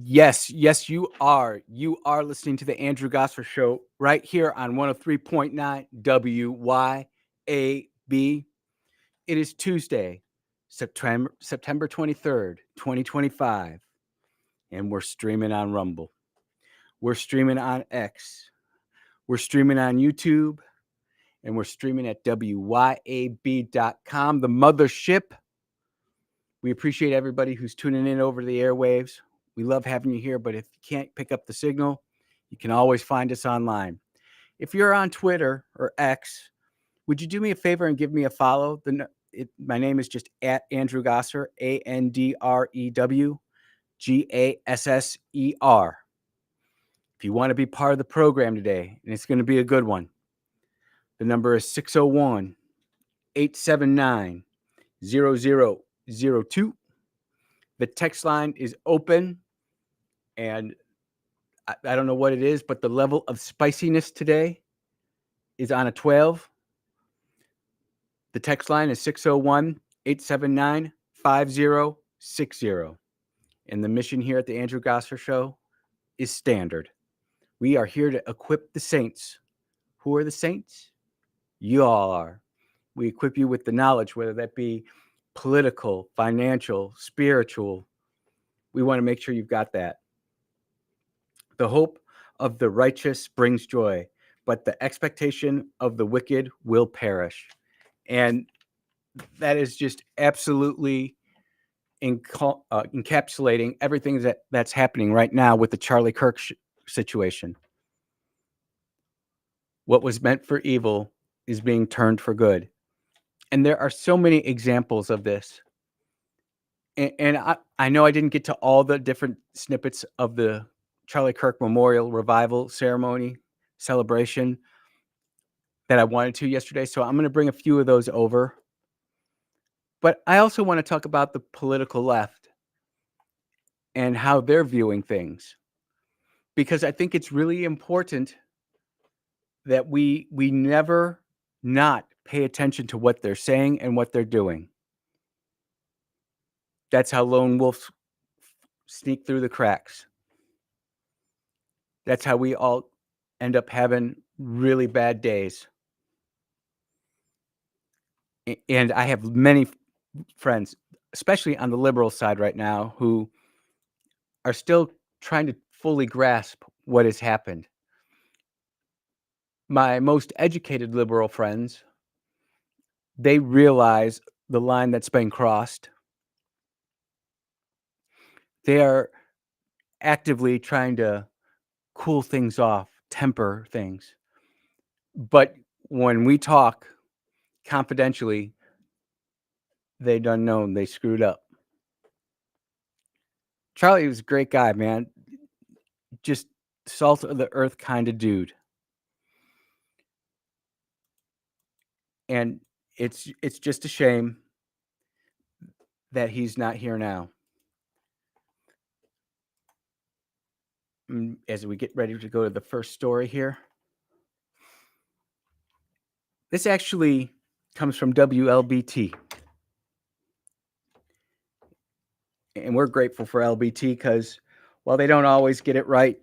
Yes, yes, you are. You are listening to the Andrew Gosser Show right here on 103.9 WYAB. It is Tuesday, September 23rd, 2025, and we're streaming on Rumble. We're streaming on X. We're streaming on YouTube, and we're streaming at WYAB.com, the mothership. We appreciate everybody who's tuning in over the airwaves. We love having you here, but if you can't pick up the signal, you can always find us online. If you're on Twitter or X, would you do me a favor and give me a follow? My name is just at Andrew Gosser, AndrewGasser. If you want to be part of the program today, and it's going to be a good one, the number is 601 879 0002. The text line is open, and I don't know what it is, but the level of spiciness today is on a 12. The text line is 601 879 5060. And the mission here at the Andrew Gosser Show is standard. We are here to equip the saints. Who are the saints? You all are. We equip you with the knowledge, whether that be political, financial, spiritual. We want to make sure you've got that. The hope of the righteous brings joy, but the expectation of the wicked will perish. And that is just absolutely encapsulating everything that's happening right now with the Charlie Kirk situation. What was meant for evil is being turned for good. And there are so many examples of this. And I know I didn't get to all the different snippets of the Charlie Kirk Memorial Revival Ceremony celebration that I wanted to yesterday. So I'm going to bring a few of those over. But I also want to talk about the political left and how they're viewing things, because I think it's really important that we never not pay attention to what they're saying and what they're doing. That's how lone wolves sneak through the cracks. That's how we all end up having really bad days. And I have many friends, especially on the liberal side right now, who are still trying to fully grasp what has happened. My most educated liberal friends, they realize the line that's been crossed. They are actively trying to cool things off, temper things. But when we talk confidentially, they done known they screwed up. Charlie was a great guy, man. Just salt of the earth kind of dude. And it's just a shame that he's not here now. As we get ready to go to the first story here. This actually comes from WLBT. And we're grateful for LBT because while they don't always get it right,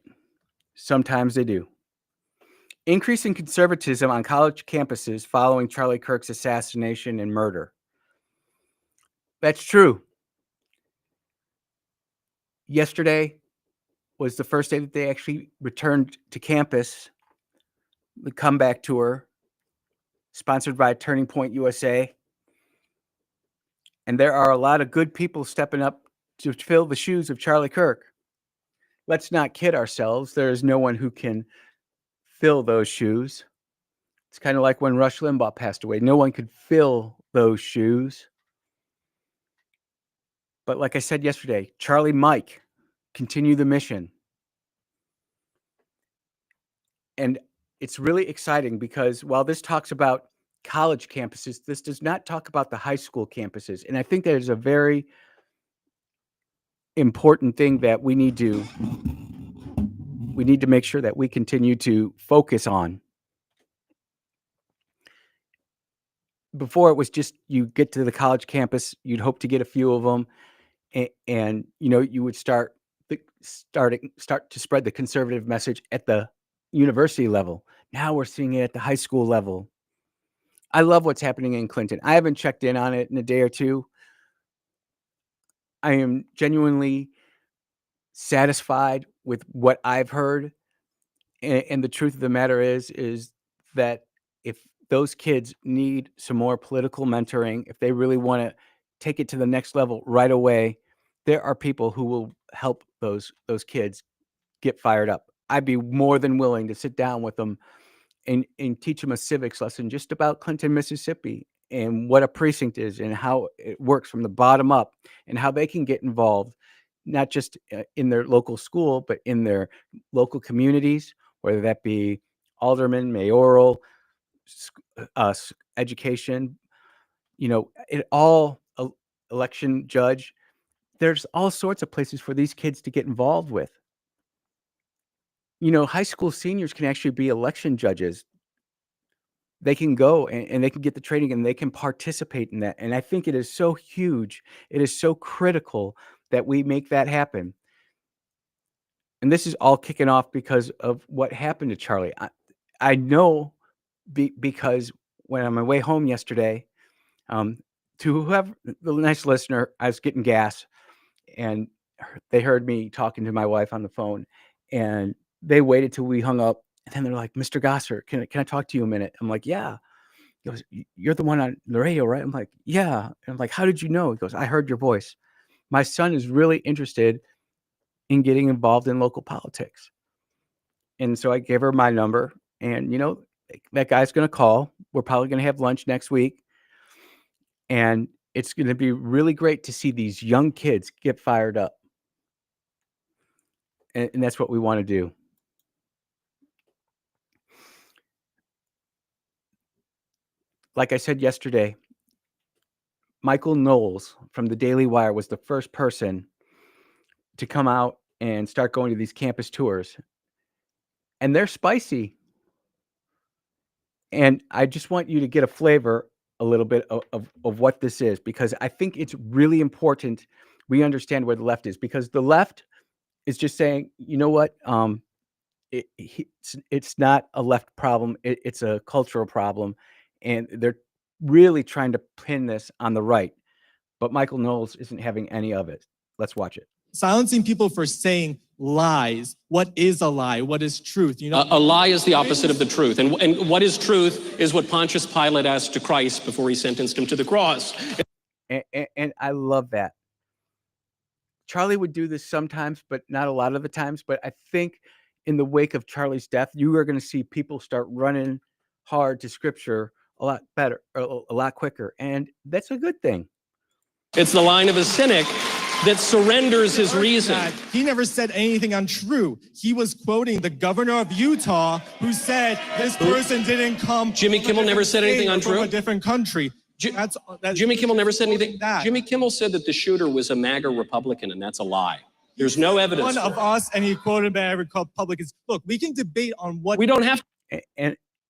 sometimes they do. Increasing conservatism on college campuses following Charlie Kirk's assassination and murder. That's true. Yesterday was the first day that they actually returned to campus, the comeback tour, sponsored by Turning Point USA. And there are a lot of good people stepping up to fill the shoes of Charlie Kirk. Let's not kid ourselves. There is no one who can fill those shoes. It's kind of like when Rush Limbaugh passed away. No one could fill those shoes. But like I said yesterday, Charlie Mike, continue the mission. And it's really exciting because while this talks about college campuses, this does not talk about the high school campuses. And I think that is a very important thing that we need to make sure that we continue to focus on. Before it was just you get to the college campus, you'd hope to get a few of them, and you would start start to spread the conservative message at the university level. Now we're seeing it at the high school level. I love what's happening in Clinton. I haven't checked in on it in a day or two. I am genuinely satisfied with what I've heard. And the truth of the matter is that if those kids need some more political mentoring, if they really want to take it to the next level right away, there are people who will help those kids get fired up. I'd be more than willing to sit down with them and teach them a civics lesson just about Clinton, Mississippi, and what a precinct is and how it works from the bottom up and how they can get involved, not just in their local school, but in their local communities, whether that be alderman, mayoral, education, it all election judge. There's all sorts of places for these kids to get involved with. High school seniors can actually be election judges. They can go and they can get the training and they can participate in that. And I think it is so huge. It is so critical that we make that happen. And this is all kicking off because of what happened to Charlie. I know because when on my way home yesterday, to whoever the nice listener, I was getting gas and they heard me talking to my wife on the phone and they waited till we hung up. And then they're like, Mr. Gosser, can I talk to you a minute? I'm like, yeah. He goes, you're the one on the radio, right? I'm like, yeah. And I'm like, how did you know? He goes, I heard your voice. My son is really interested in getting involved in local politics. And so I gave her my number and, that guy's going to call. We're probably going to have lunch next week. And it's going to be really great to see these young kids get fired up. And that's what we want to do. Like I said yesterday, Michael Knowles from the Daily Wire was the first person to come out and start going to these campus tours. And they're spicy. And I just want you to get a flavor a little bit of what this is, because I think it's really important we understand where the left is, because the left is just saying, you know what, it's not a left problem, it's a cultural problem, and they're really trying to pin this on the right. But Michael Knowles isn't having any of it. Let's watch it. Silencing people for saying lies. What is a lie? What is truth? A lie is the opposite of the truth. And what is truth is what Pontius Pilate asked to Christ before he sentenced him to the cross. And I love that. Charlie would do this sometimes, but not a lot of the times. But I think in the wake of Charlie's death, you are going to see people start running hard to scripture a lot better, a lot quicker. And that's a good thing. It's the line of a cynic that surrenders his reason. He never said anything untrue. He was quoting the governor of Utah, who said this person didn't come. Jimmy Kimmel never said anything untrue. From a different country. Jimmy Kimmel never said anything. Jimmy Kimmel said that the shooter was a MAGA Republican, and that's a lie. There's no evidence. One of us, and he quoted MAGA Republicans. Look, we can debate on what we don't have.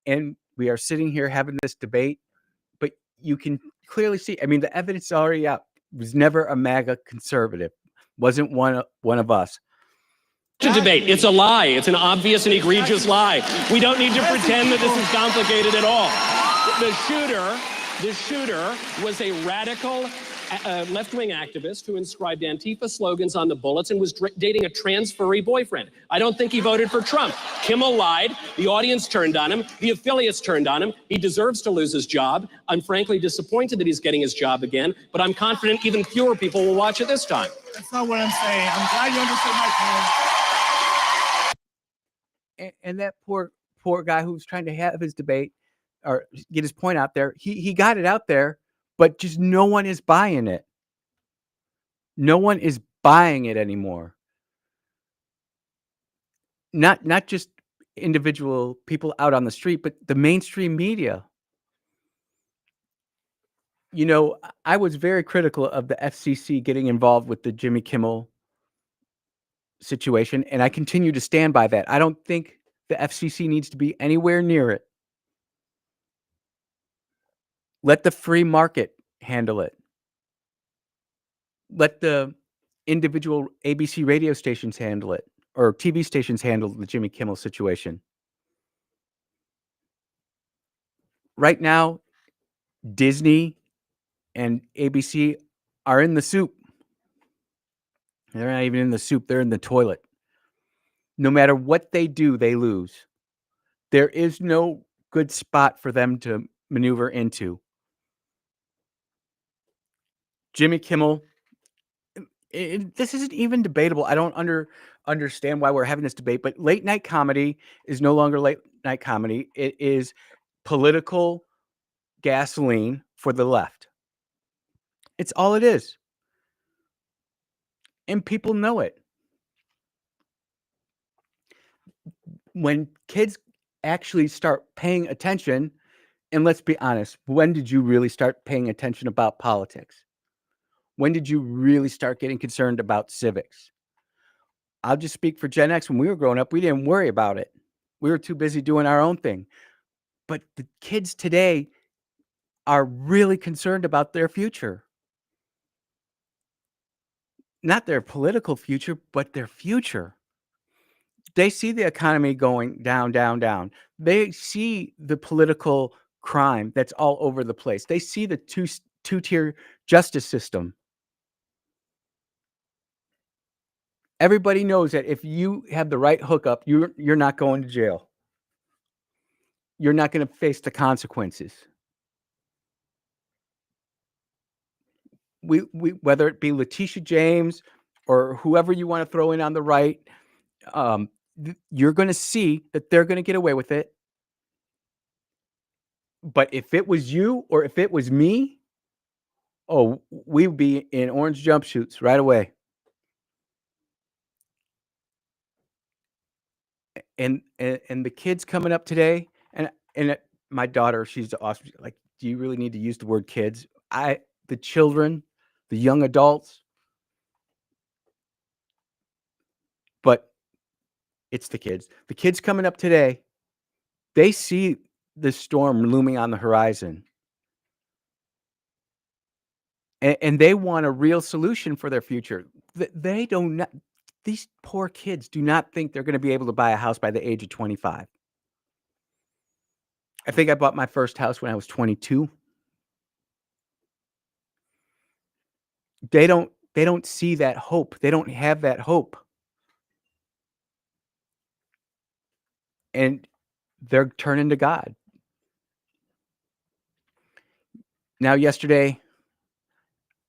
And we are sitting here having this debate, but you can clearly see. I mean, the evidence is already out. Was never a MAGA conservative. Wasn't one of us. To debate. It's a lie. It's an obvious and egregious lie. We don't need to pretend that this is complicated at all. The shooter was a radical left-wing activist who inscribed Antifa slogans on the bullets and was dating a trans-furry boyfriend. I don't think he voted for Trump. Kimmel lied. The audience turned on him. The affiliates turned on him. He deserves to lose his job. I'm frankly disappointed that he's getting his job again, but I'm confident even fewer people will watch it this time. That's not what I'm saying. I'm glad you understood my point. And that poor guy who was trying to have his debate or get his point out there, he got it out there, but just no one is buying it. No one is buying it anymore. Not just individual people out on the street, but the mainstream media. I was very critical of the FCC getting involved with the Jimmy Kimmel situation, and I continue to stand by that. I don't think the FCC needs to be anywhere near it. Let the free market handle it. Let the individual ABC radio stations handle it, or TV stations handle the Jimmy Kimmel situation. Right now, Disney and ABC are in the soup. They're not even in the soup, they're in the toilet. No matter what they do, they lose. There is no good spot for them to maneuver into. Jimmy Kimmel, this isn't even debatable. I don't understand why we're having this debate, but late night comedy is no longer late night comedy. It is political gasoline for the left. It's all it is. And people know it. When kids actually start paying attention, and let's be honest, when did you really start paying attention about politics? When did you really start getting concerned about civics? I'll just speak for Gen X. When we were growing up, we didn't worry about it. We were too busy doing our own thing. But the kids today are really concerned about their future. Not their political future, but their future. They see the economy going down, down, down. They see the political crime that's all over the place. They see the two-tier justice system. Everybody knows that if you have the right hookup, you're not going to jail. You're not going to face the consequences. We whether it be Letitia James or whoever you want to throw in on the right, you're going to see that they're going to get away with it. But if it was you or if it was me, oh, we would be in orange jumpsuits right away. And the kids coming up today, and my daughter, she's awesome. Like, do you really need to use the word kids? The children, the young adults, but it's the kids. The kids coming up today, they see the storm looming on the horizon. And they want a real solution for their future. They don't know. These poor kids do not think they're going to be able to buy a house by the age of 25. I think I bought my first house when I was 22. They don't see that hope. They don't have that hope. And they're turning to God. Now, yesterday,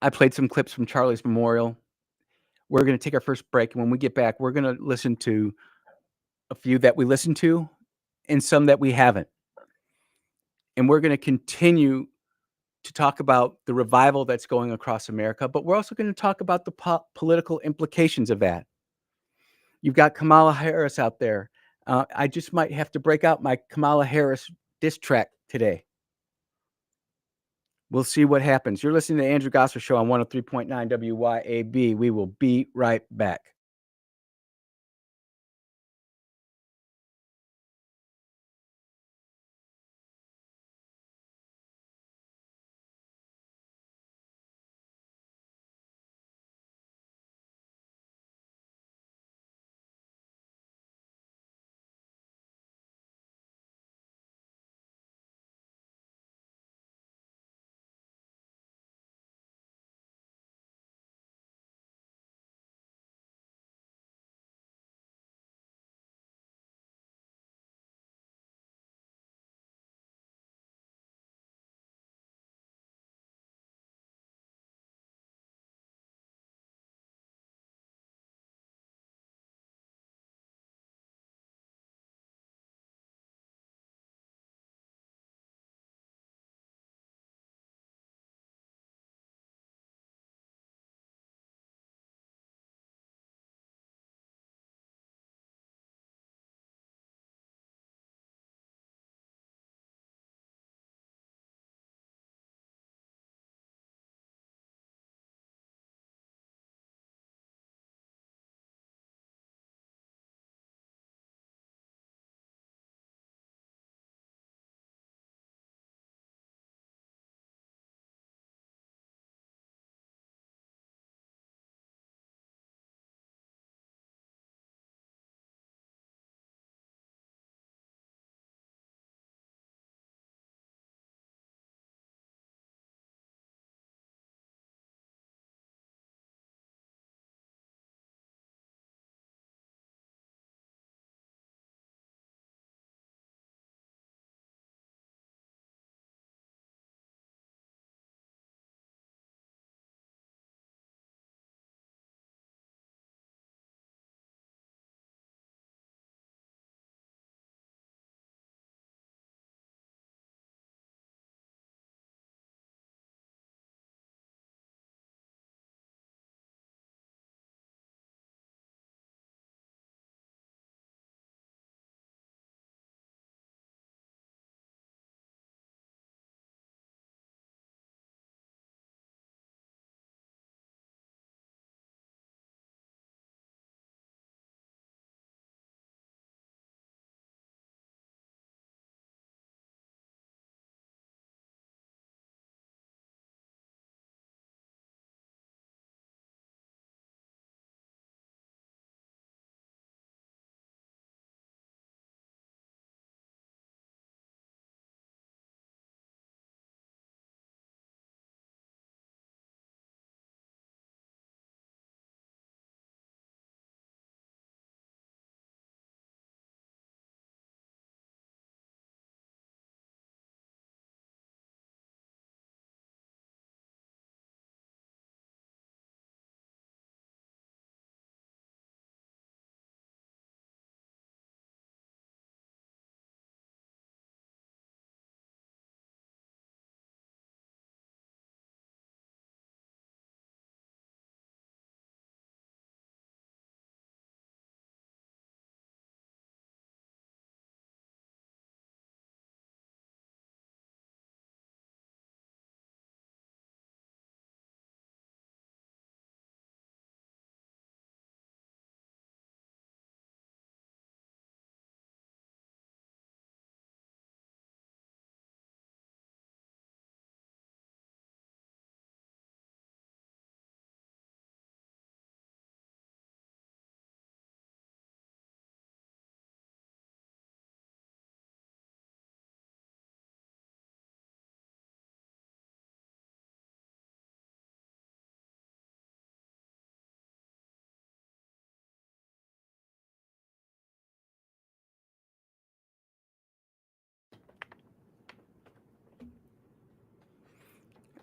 I played some clips from Charlie's memorial. We're going to take our first break. And when we get back, we're going to listen to a few that we listened to and some that we haven't. And we're going to continue to talk about the revival that's going across America, but we're also going to talk about the political implications of that. You've got Kamala Harris out there. I just might have to break out my Kamala Harris diss track today. We'll see what happens. You're listening to the Andrew Gosser Show on 103.9 WYAB. We will be right back.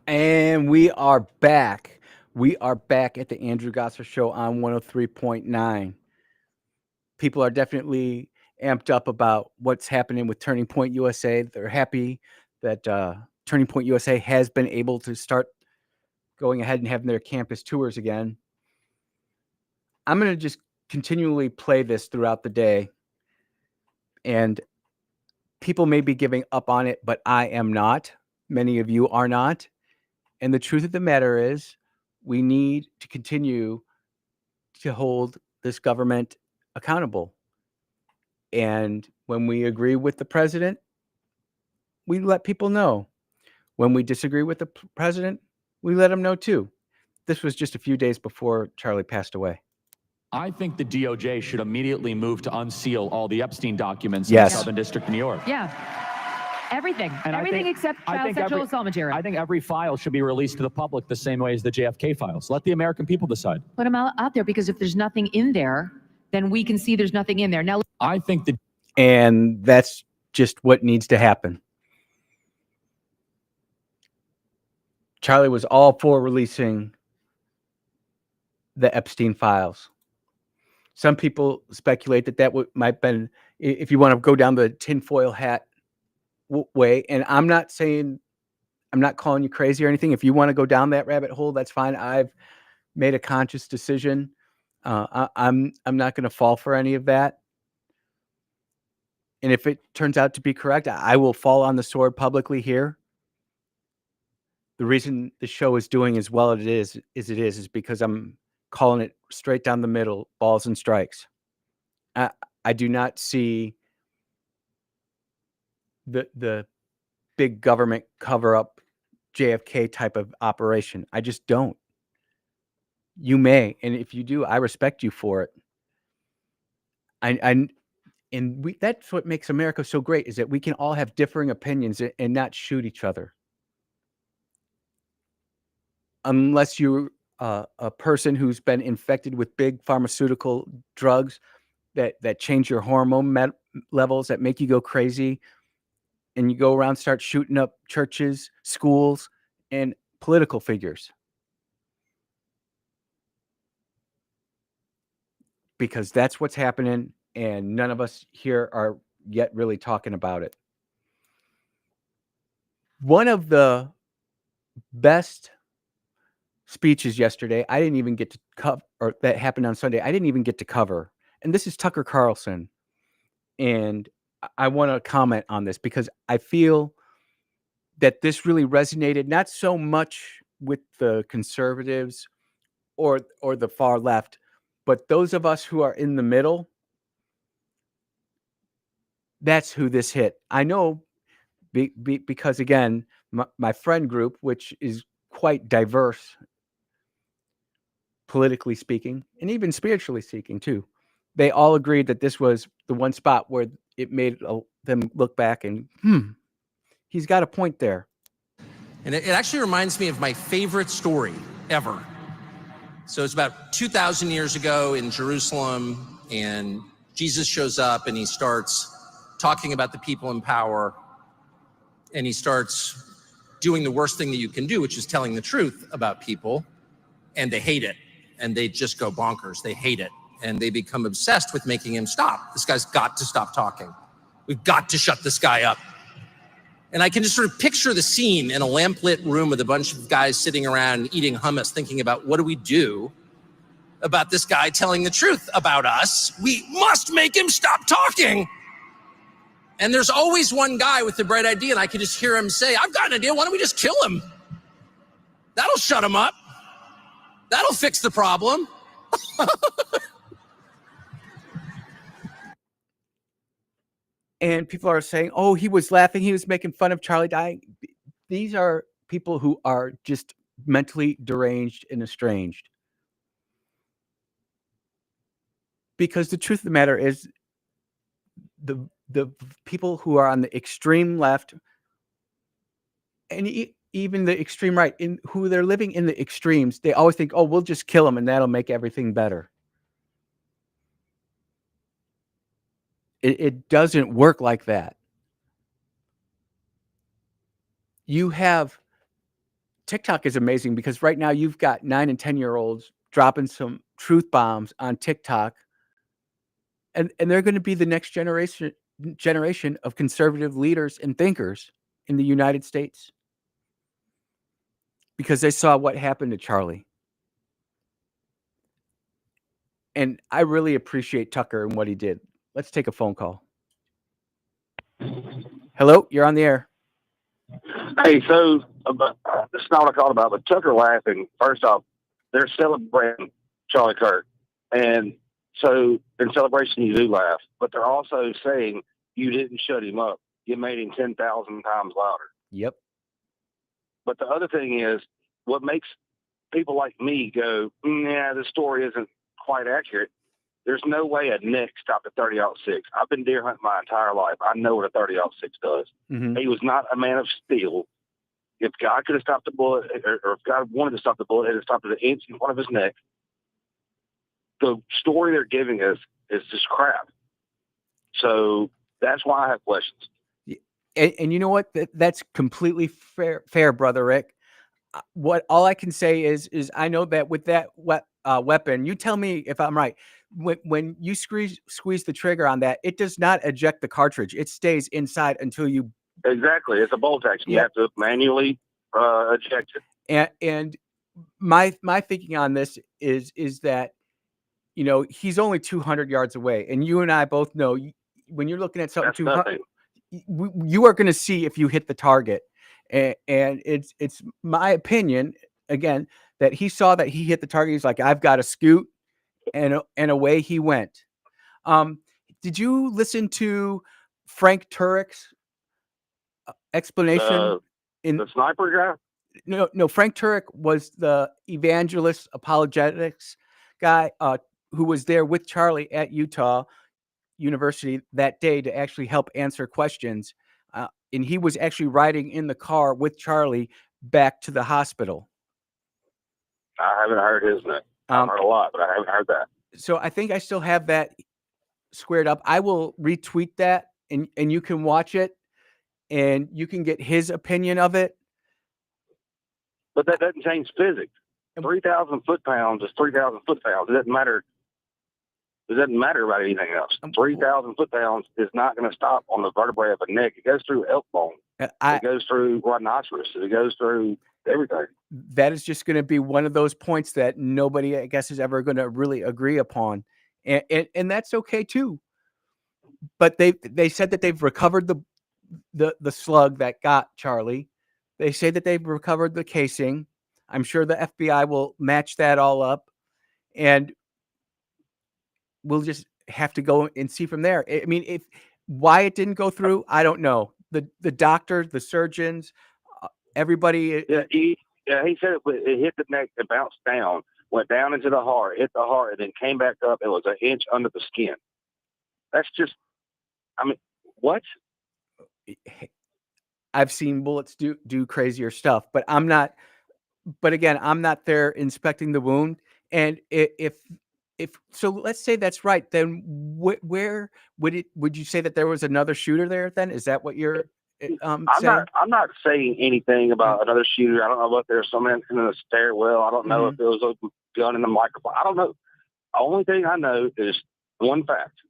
And we are back. We are back at the Andrew Gosser Show on 103.9. People are definitely amped up about what's happening with Turning Point USA. They're happy that Turning Point USA has been able to start going ahead and having their campus tours again. I'm going to just continually play this throughout the day. And people may be giving up on it, but I am not. Many of you are not. And the truth of the matter is, we need to continue to hold this government accountable. And when we agree with the president, we let people know. When we disagree with the president, we let him know too. This was just a few days before Charlie passed away. I think the DOJ should immediately move to unseal all the Epstein documents Yes. in the Southern District of New York. Yeah. Everything. And Everything except child sexual assault material. I think every file should be released to the public the same way as the JFK files. Let the American people decide. Put them out there, because if there's nothing in there, then we can see there's nothing in there. Now, I think the And that's just what needs to happen. Charlie was all for releasing the Epstein files. Some people speculate that might have been, if you want to go down the tinfoil hat way, and I'm not calling you crazy or anything. If you want to go down that rabbit hole, that's fine. I've made a conscious decision. I'm not going to fall for any of that. And if it turns out to be correct, I will fall on the sword publicly here. The reason the show is doing as well as it is because I'm calling it straight down the middle, balls and strikes. I do not see the big government cover up JFK type of operation. I just don't. You may, and if you do, I respect you for it. That's what makes America so great, is that we can all have differing opinions and not shoot each other. Unless you're a person who's been infected with big pharmaceutical drugs that change your hormone levels, that make you go crazy, and you go around start shooting up churches, schools, and political figures. Because that's what's happening, and none of us here are yet really talking about it. One of the best speeches yesterday, I didn't even get to cover, or that happened on Sunday, I didn't even get to cover. And this is Tucker Carlson. And I want to comment on this because I feel that this really resonated, not so much with the conservatives or the far left, but those of us who are in the middle. That's who this hit. I know because, again, my friend group, which is quite diverse, politically speaking, and even spiritually speaking too, they all agreed that this was the one spot where it made them look back and, he's got a point there. And it actually reminds me of my favorite story ever. So it's about 2,000 years ago in Jerusalem, and Jesus shows up and he starts talking about the people in power, and he starts doing the worst thing that you can do, which is telling the truth about people, and they hate it, and they just go bonkers. They hate it, and they become obsessed with making him stop. This guy's got to stop talking. We've got to shut this guy up. And I can just sort of picture the scene in a lamplit room with a bunch of guys sitting around eating hummus, thinking about, what do we do about this guy telling the truth about us? We must make him stop talking. And there's always one guy with the bright idea, and I can just hear him say, I've got an idea, why don't we just kill him? That'll shut him up. That'll fix the problem. And people are saying, oh, he was laughing, he was making fun of Charlie dying. These are people who are just mentally deranged and estranged. Because the truth of the matter is, the people who are on the extreme left and even the extreme right, who they're living in the extremes, they always think, oh, we'll just kill him and that'll make everything better. It doesn't work like that. You have TikTok is amazing because right now you've got 9 and 10-year-olds dropping some truth bombs on TikTok, and they're going to be the next generation of conservative leaders and thinkers in the United States because they saw what happened to Charlie. And I really appreciate Tucker and what he did. Let's take a phone call. Hello, you're on the air. Hey, so this is not what I called about, but Tucker laughing. First off, they're celebrating Charlie Kirk, and so in celebration you do laugh, but they're also saying you didn't shut him up. You made him 10,000 times louder. Yep. But the other thing is, what makes people like me go, "Yeah, the story isn't quite accurate." There's no way a Nick stopped a 30-06. I've been deer hunting my entire life. I know what a 30-06 does. Mm-hmm. He was not a man of steel. If God could have stopped the bullet, or if God wanted to stop the bullet, it had stopped at an inch in front of his neck. The story they're giving us is just crap. So that's why I have questions. And you know what? That's completely fair, Brother Rick. All I can say is I know that with that weapon, you tell me if I'm right. When you squeeze the trigger on that, it does not eject the cartridge. It stays inside until you. Exactly, it's a bolt action. You have to manually eject it. And my thinking on this is that, you know, he's only 200 yards away, and you and I both know when you're looking at something That's 200, nothing. you are going to see if you hit the target. And it's my opinion again that he saw that he hit the target. He's like, I've got to scoot, and away he went. Did you listen to Frank Turek's explanation in the sniper guy? No. Frank Turek was the evangelist apologetics guy who was there with Charlie at Utah University that day to actually help answer questions. And he was actually riding in the car with Charlie back to the hospital. I haven't heard his name. I've heard a lot, but I haven't heard that. So I think I still have that squared up. I will retweet that, and you can watch it, and you can get his opinion of it. But that doesn't change physics. 3,000 foot-pounds is 3,000 foot-pounds. It doesn't matter. It doesn't matter about anything else. 3,000 foot-pounds is not going to stop on the vertebrae of a neck. It goes through elk bone. It goes through rhinoceros. It goes through everything. That is just going to be one of those points that nobody, I guess, is ever going to really agree upon, and that's okay too. But they said that they've recovered the slug that got Charlie. They say that they've recovered the casing. I'm sure the FBI will match that all up, and we'll just have to go and see from there. I mean, why it didn't go through, I don't know. The doctors, the surgeons, everybody. He said it hit the neck, it bounced down, went down into the heart, hit the heart, and then came back up. It was an inch under the skin. That's just, I mean, what? I've seen bullets do crazier stuff, but I'm not. But again, I'm not there inspecting the wound. And if so, let's say that's right. Then where would you say that there was another shooter there? Then is that what you're saying? I'm not saying anything about another shooter. I don't know if there's someone in the stairwell. I don't know if there was a gun in the microphone. I don't know. The only thing I know is one fact: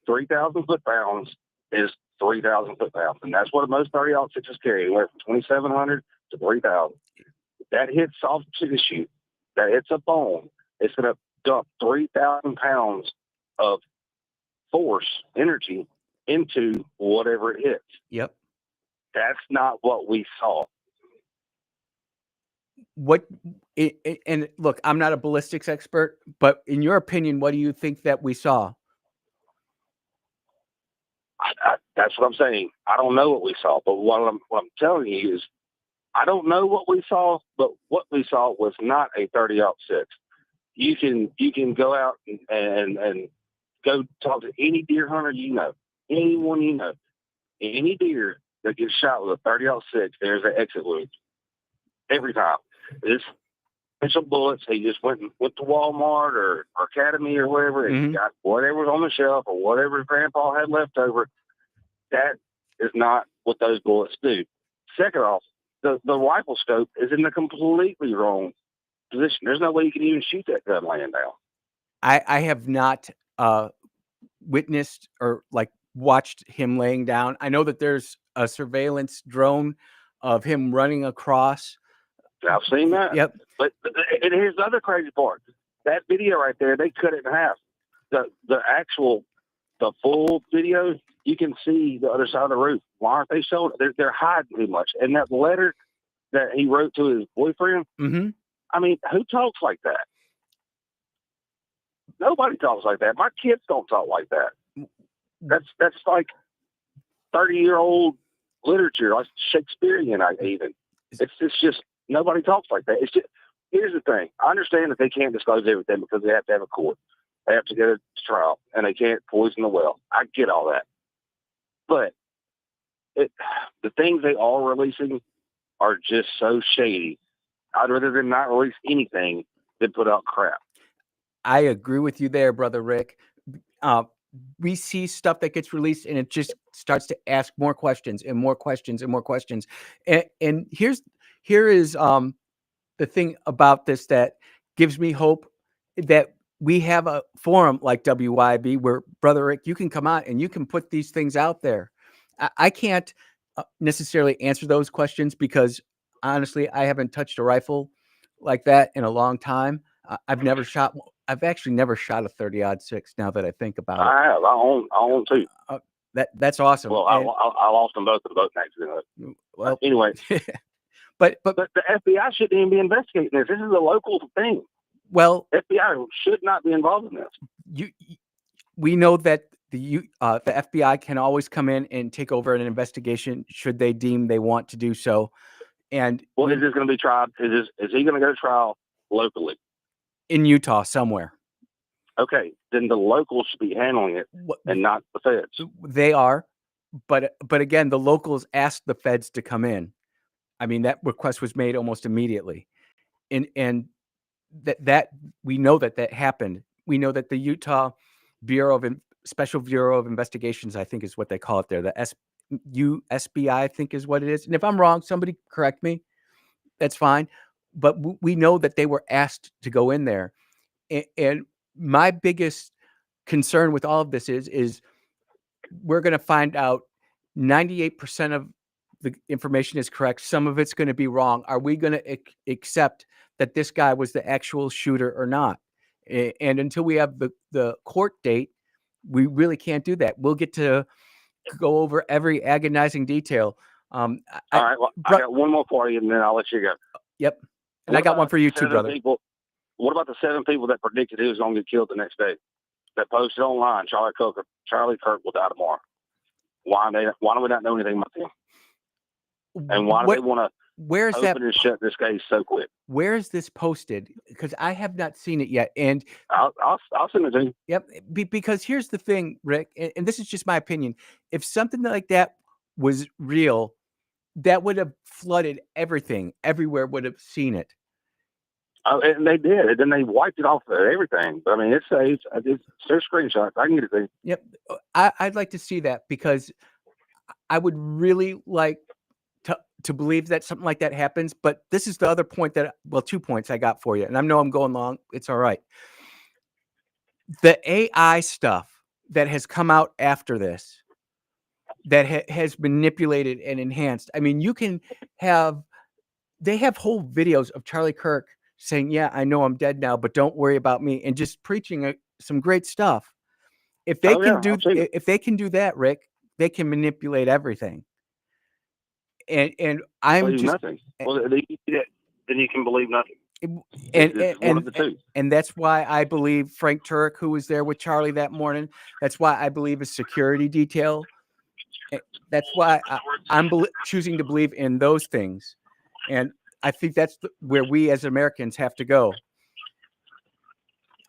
3,000 foot-pounds is 3,000 foot-pounds, and that's what most 30-06s carry, anywhere from 2,700 to 3,000. That hits soft tissue, that hits a bone. It's going to dump 3,000 pounds of force, energy into whatever it hits. Yep. That's not what we saw. And look, I'm not a ballistics expert, but in your opinion, what do you think that we saw? That's what I'm saying. I don't know what we saw, but what I'm telling you is I don't know what we saw, but what we saw was not a 30-06. You can go out and go talk to any deer hunter you know, anyone you know, any deer that gets shot with a 30-06. There's an exit wound every time. This special bullets. He just went to Walmart or Academy or wherever and got whatever's on the shelf or whatever his grandpa had left over. That is not what those bullets do. Second off, the rifle scope is in the completely wrong position. There's no way you can even shoot that gun laying down. I have not witnessed or like watched him laying down. I know that there's a surveillance drone of him running across. I've seen that. Yep. But and here's the other crazy part. That video right there, they cut it in half. The full video, you can see the other side of the roof. Why aren't they showing it? They're hiding too much. And that letter that he wrote to his boyfriend, Mm-hmm. I mean, who talks like that? Nobody talks like that. My kids don't talk like that. That's like 30-year-old literature, like Shakespearean. It's just nobody talks like that. It's just, here's the thing. I understand that they can't disclose everything because they have to have a court. They have to get a trial, and they can't poison the well. I get all that, but the things they are releasing are just so shady. I'd rather than not release anything than put out crap. I agree with you there, brother Rick. We see stuff that gets released and it just starts to ask more questions and more questions and more questions. And here is the thing about this that gives me hope, that we have a forum like WYAB where, brother Rick, you can come out and you can put these things out there. I can't necessarily answer those questions because honestly, I haven't touched a rifle like that in a long time. I've actually never shot a 30-06 now that I think about it. I have. I own two. That's awesome. Well, I lost them both in the boat accident. Well, anyway, but the FBI shouldn't even be investigating this. This is a local thing. Well, FBI should not be involved in this. We know that the FBI can always come in and take over an investigation should they deem they want to do so. And well, is this going to be tried? Is he going to go to trial locally in Utah somewhere? Okay, then the locals should be handling it and not the feds. They are, but again, the locals asked the feds to come in. I mean, that request was made almost immediately, and that we know that happened. We know that the Utah Special Bureau of Investigations, I think is what they call it there, the USBI, I think is what it is. And if I'm wrong, somebody correct me. That's fine. But we know that they were asked to go in there. And my biggest concern with all of this is we're going to find out 98% of the information is correct. Some of it's going to be wrong. Are we going to accept that this guy was the actual shooter or not? And until we have the court date, we really can't do that. We'll get to go over every agonizing detail. All right. Well, I got one more for you, and then I'll let you go. Yep. And I got one for you too, brother. What about the 7 people that predicted he was going to get killed the next day? That posted online, Charlie Kirk will die tomorrow. Why do we not know anything about them? And why do they want to open and shut this case so quick? Where is this posted? Because I have not seen it yet. And I'll send it to you. Yep. Because here's the thing, Rick, and this is just my opinion. If something like that was real, that would have flooded everything. Everywhere would have seen it. And they did. And then they wiped it off of everything. But I mean, it's there's screenshots. I can get it to you. Yep. I'd like to see that because I would really like to believe that something like that happens. But this is the other point 2 points I got for you. And I know I'm going long. It's all right. The AI stuff that has come out after this, that has manipulated and enhanced. I mean, they have whole videos of Charlie Kirk saying, yeah, I know I'm dead now, but don't worry about me. And just preaching some great stuff. If they can do that, Rick, they can manipulate everything. And I'm believe just nothing. Well, then you can believe nothing. And that's why I believe Frank Turek, who was there with Charlie that morning, that's why I believe his security detail. That's why I'm choosing to believe in those things. And I think that's where we as Americans have to go.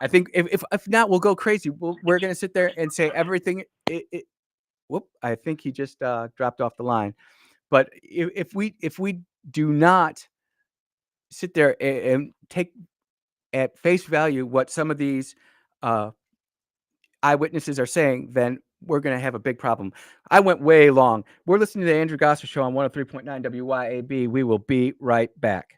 I think if not, we'll go crazy. We're going to sit there and say everything. I think he just dropped off the line. But if we do not sit there and take at face value what some of these eyewitnesses are saying, then we're going to have a big problem. I went way long. We're listening to the Andrew Gosser Show on 103.9 WYAB. We will be right back.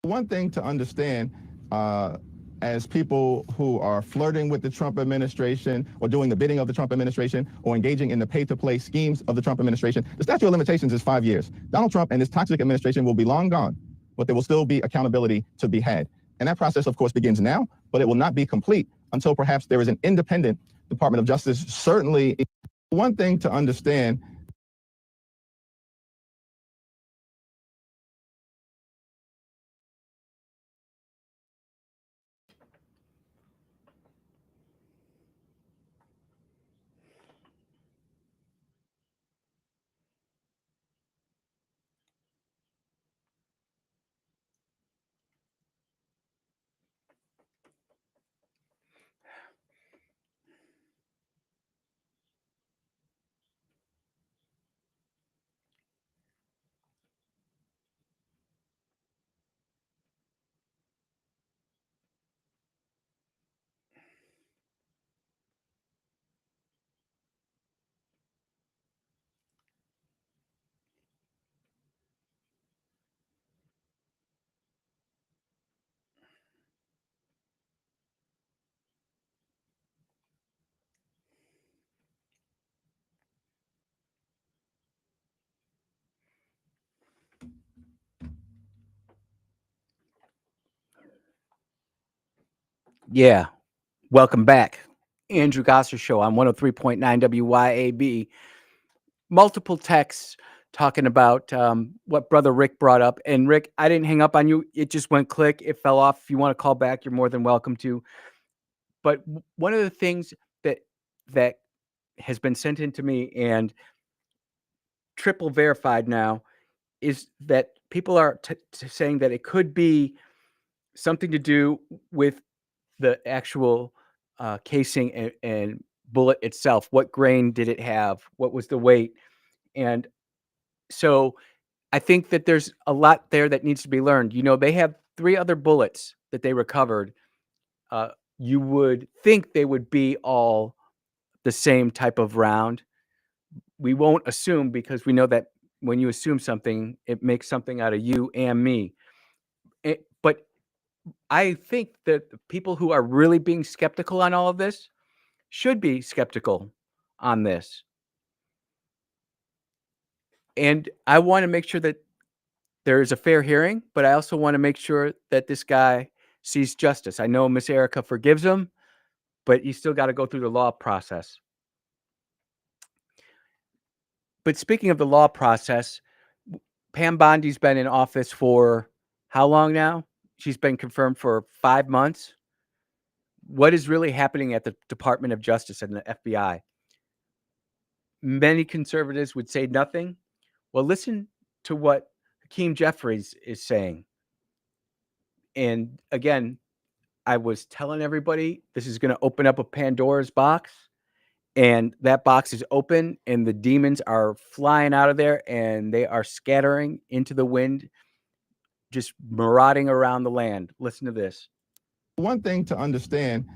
One thing to understand, as people who are flirting with the Trump administration or doing the bidding of the Trump administration or engaging in the pay-to-play schemes of the Trump administration, the statute of limitations is 5 years. Donald Trump and his toxic administration will be long gone, but there will still be accountability to be had. And that process, of course, begins now, but it will not be complete until perhaps there is an independent Department of Justice. Certainly, one thing to understand, Yeah. Welcome back. Andrew Gosser Show on 103.9 WYAB. Multiple texts talking about what Brother Rick brought up. And Rick, I didn't hang up on you. It just went click. It fell off. If you want to call back, you're more than welcome to. But one of the things that has been sent in to me and triple verified now is that people are saying that it could be something to do with the actual casing and bullet itself. What grain did it have? What was the weight? And so I think that there's a lot there that needs to be learned. You know, they have 3 other bullets that they recovered. You would think they would be all the same type of round. We won't assume, because we know that when you assume something, it makes something out of you and me. But I think that the people who are really being skeptical on all of this should be skeptical on this. And I want to make sure that there is a fair hearing, but I also want to make sure that this guy sees justice. I know Miss Erica forgives him, but you still got to go through the law process. But speaking of the law process, Pam Bondi's been in office for how long now? She's been confirmed for 5 months. What is really happening at the Department of Justice and the FBI? Many conservatives would say nothing. Well, listen to what Hakeem Jeffries is saying. And again, I was telling everybody this is going to open up a Pandora's box, and that box is open, and the demons are flying out of there, and they are scattering into the wind, just marauding around the land. Listen to this. One thing to understand,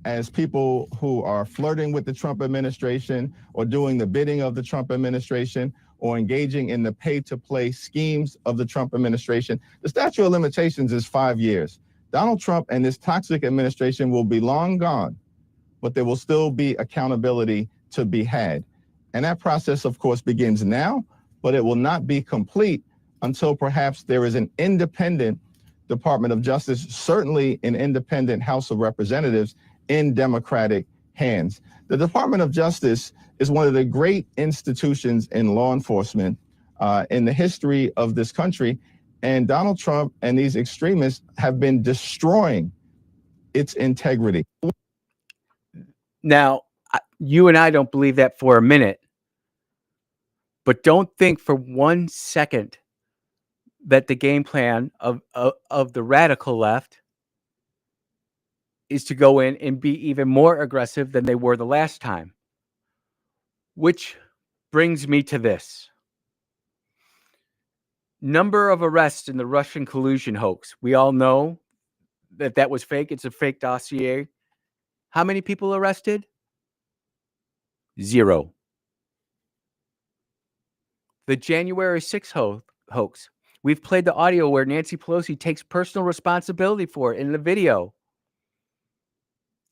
as people who are flirting with the Trump administration or doing the bidding of the Trump administration or engaging in the pay-to-play schemes of the Trump administration, the statute of limitations is 5 years. Donald Trump and this toxic administration will be long gone, but there will still be accountability to be had. And that process, of course, begins now, but it will not be complete until perhaps there is an independent Department of Justice, certainly an independent House of Representatives in Democratic hands. The Department of Justice is one of the great institutions in law enforcement in the history of this country. And Donald Trump and these extremists have been destroying its integrity. Now, you and I don't believe that for a minute, but don't think for 1 second that the game plan of the radical left is to go in and be even more aggressive than they were the last time. Which brings me to this. Number of arrests in the Russian collusion hoax. We all know that that was fake. It's a fake dossier. How many people arrested? 0. The January 6th hoax. We've played the audio where Nancy Pelosi takes personal responsibility for it in the video.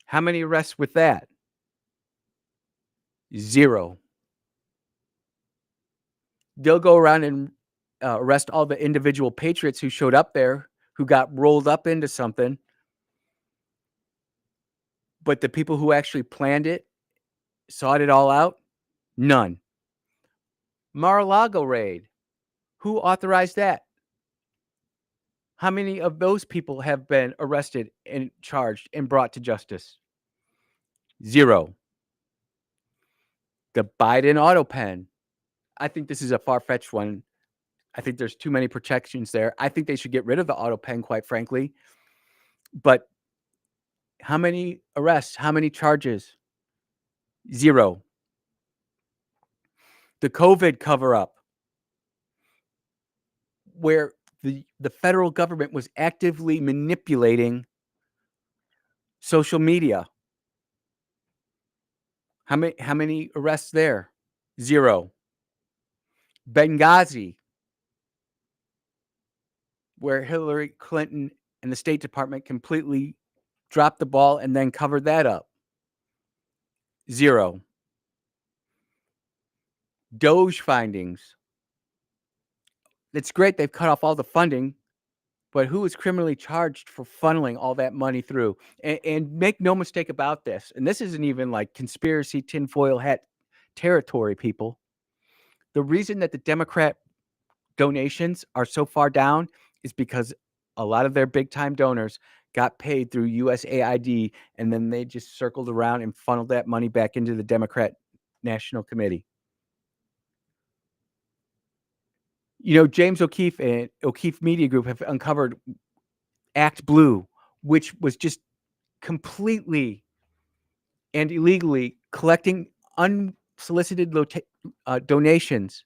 How many arrests with that? 0. They'll go around and arrest all the individual patriots who showed up there, who got rolled up into something. But the people who actually planned it, sought it all out, none. Mar-a-Lago raid. Who authorized that? How many of those people have been arrested and charged and brought to justice? 0. The Biden auto pen. I think this is a far-fetched one. I think there's too many protections there. I think they should get rid of the auto pen, quite frankly. But how many arrests? How many charges? 0. The COVID cover-up, where the federal government was actively manipulating social media. How many arrests there? 0. Benghazi, where Hillary Clinton and the State Department completely dropped the ball and then covered that up. 0. Doge findings. It's great they've cut off all the funding, but who is criminally charged for funneling all that money through? And make no mistake about this, and this isn't even like conspiracy tinfoil hat territory, people. The reason that the Democrat donations are so far down is because a lot of their big-time donors got paid through USAID, and then they just circled around and funneled that money back into the Democrat National Committee. You know, James O'Keefe and O'Keefe Media Group have uncovered Act Blue, which was just completely and illegally collecting unsolicited donations.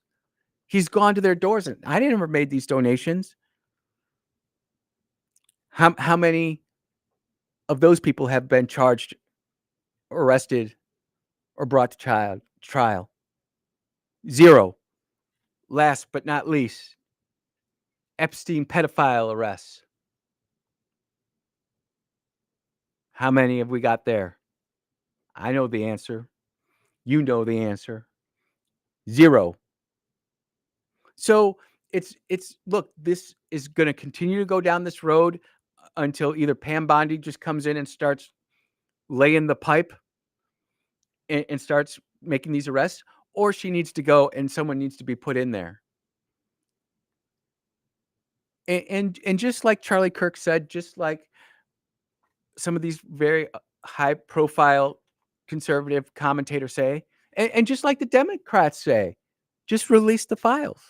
He's gone to their doors, and I never made these donations. How many of those people have been charged, arrested, or brought to trial? Zero. Last but not least, Epstein pedophile arrests. How many have we got there? I know the answer. You know the answer. Zero. So it's look, this is going to continue to go down this road until either Pam Bondi just comes in and starts laying the pipe and starts making these arrests, or she needs to go and someone needs to be put in there. And just like Charlie Kirk said, just like some of these very high profile conservative commentators say, and just like the Democrats say, just release the files.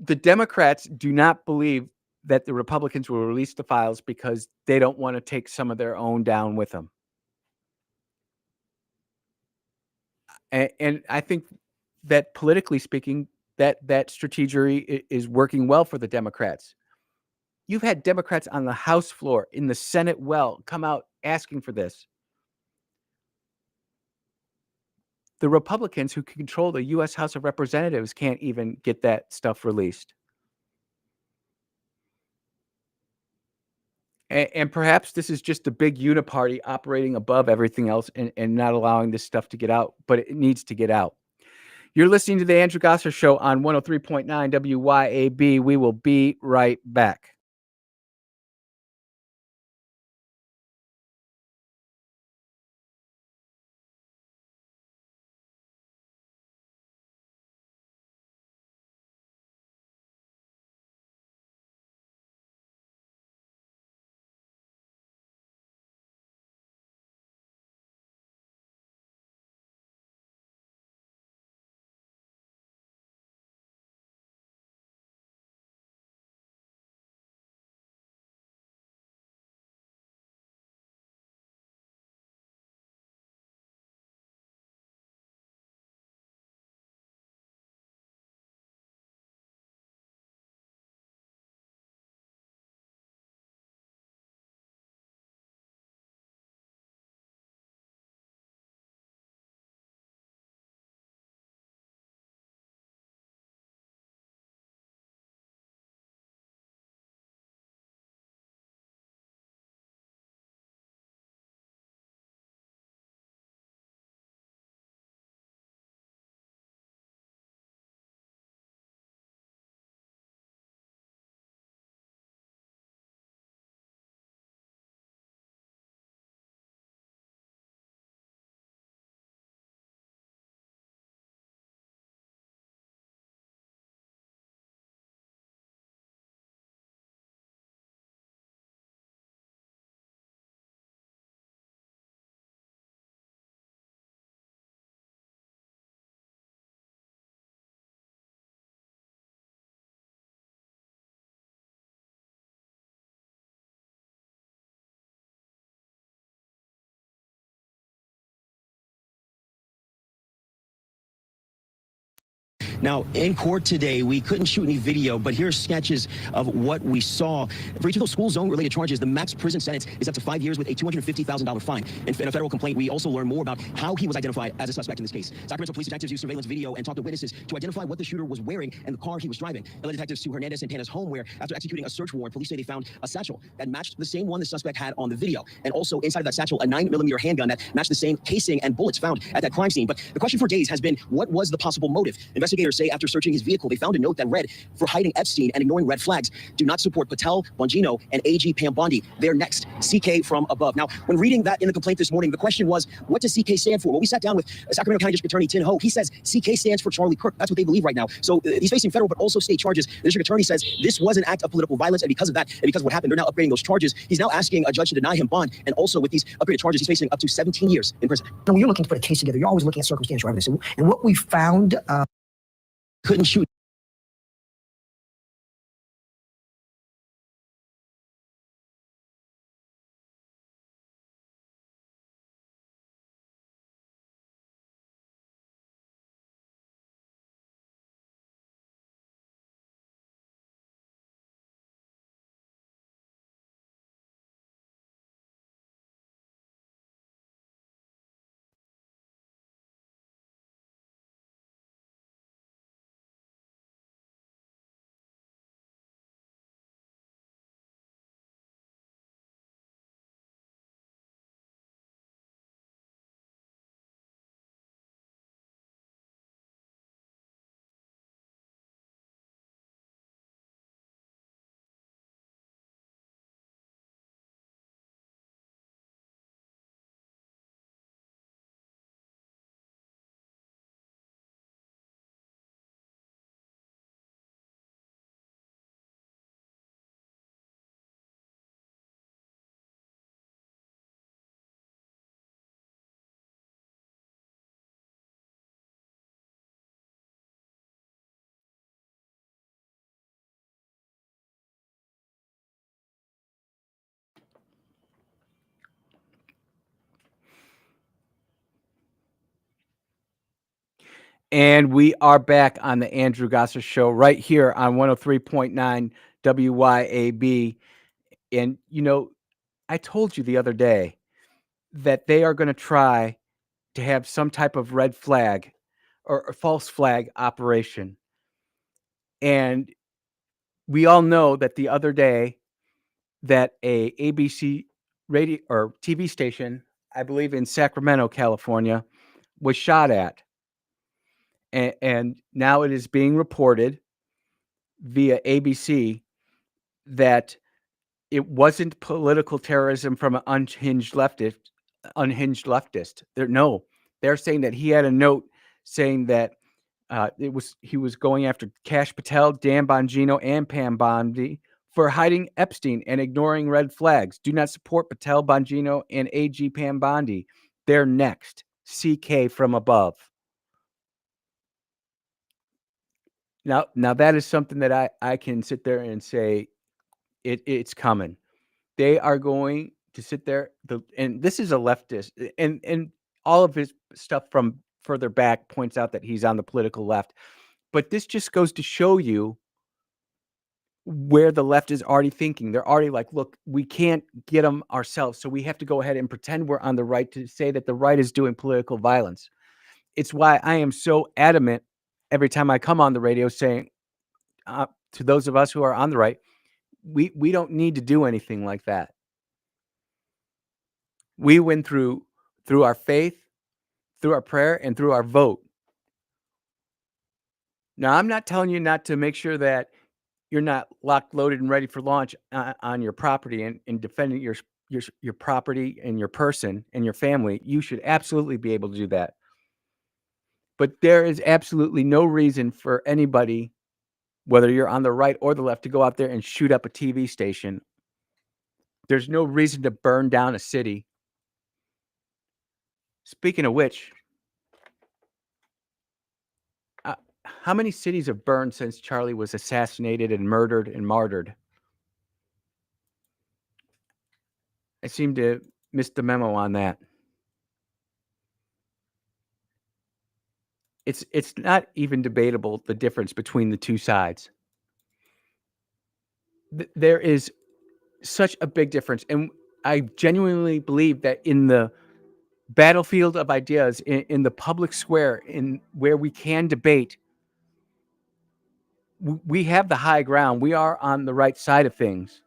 The Democrats do not believe that the Republicans will release the files because they don't want to take some of their own down with them. And I think that politically speaking, that strategy is working well for the Democrats. You've had Democrats on the House floor, in the Senate come out asking for this. The Republicans who control the U.S. House of Representatives can't even get that stuff released. And perhaps this is just the big uniparty operating above everything else and not allowing this stuff to get out, but it needs to get out. You're listening to the Andrew Gosser Show on 103.9 WYAB. We will be right back. Now, in court today, we couldn't shoot any video, but here's sketches of what we saw. For each of those school zone-related charges, the max prison sentence is up to 5 years with a $250,000 fine. In a federal complaint, we also learn more about how he was identified as a suspect in this case. Sacramento police detectives used surveillance video and talked to witnesses to identify what the shooter was wearing and the car he was driving. They led detectives to Hernandez and Santana's home, where, after executing a search warrant, police say they found a satchel that matched the same one the suspect had on the video. And also, inside of that satchel, a 9mm handgun that matched the same casing and bullets found at that crime scene. But the question for days has been, what was the possible motive? Investigators say after searching his vehicle, they found a note that read, "For hiding Epstein and ignoring red flags, do not support Patel, Bongino, and AG Pam Bondi. They're next. CK from above." Now, when reading that in the complaint this morning, the question was, what does CK stand for? Well, we sat down with Sacramento County District Attorney Tin Ho. He says CK stands for Charlie Kirk. That's what they believe right now. So he's facing federal but also state charges. The district attorney says this was an act of political violence, and because of that, and because of what happened, they're now upgrading those charges. He's now asking a judge to deny him bond, and also with these upgraded charges, he's facing up to 17 years in prison. Now, when you're looking to put a case together, you're always looking at circumstantial evidence. And what we found... Couldn't shoot And we are back on the Andrew Gosser Show right here on 103.9 WYAB. And, you know, I told you the other day that they are going to try to have some type of red flag or false flag operation. And we all know that the other day that a ABC radio or TV station, I believe in Sacramento, California, was shot at. And now it is being reported via ABC that it wasn't political terrorism from an unhinged leftist. They're saying that he had a note saying that he was going after Kash Patel, Dan Bongino, and Pam Bondi for hiding Epstein and ignoring red flags. Do not support Patel, Bongino, and AG Pam Bondi. They're next. CK from above. Now that is something that I can sit there and say it's coming. They are going to sit there, and this is a leftist, and all of his stuff from further back points out that he's on the political left. But this just goes to show you where the left is already thinking. They're already like, look, we can't get them ourselves, so we have to go ahead and pretend we're on the right to say that the right is doing political violence. It's why I am so adamant every time I come on the radio saying to those of us who are on the right, we don't need to do anything like that. We win through our faith, through our prayer, and through our vote. Now, I'm not telling you not to make sure that you're not locked, loaded, and ready for launch on your property and defending your property and your person and your family. You should absolutely be able to do that. But there is absolutely no reason for anybody, whether you're on the right or the left, to go out there and shoot up a TV station. There's no reason to burn down a city. Speaking of which, how many cities have burned since Charlie was assassinated and murdered and martyred? I seem to miss the memo on that. It's not even debatable, the difference between the two sides. There is such a big difference. And I genuinely believe that in the battlefield of ideas, in the public square, in where we can debate, we have the high ground. We are on the right side of things.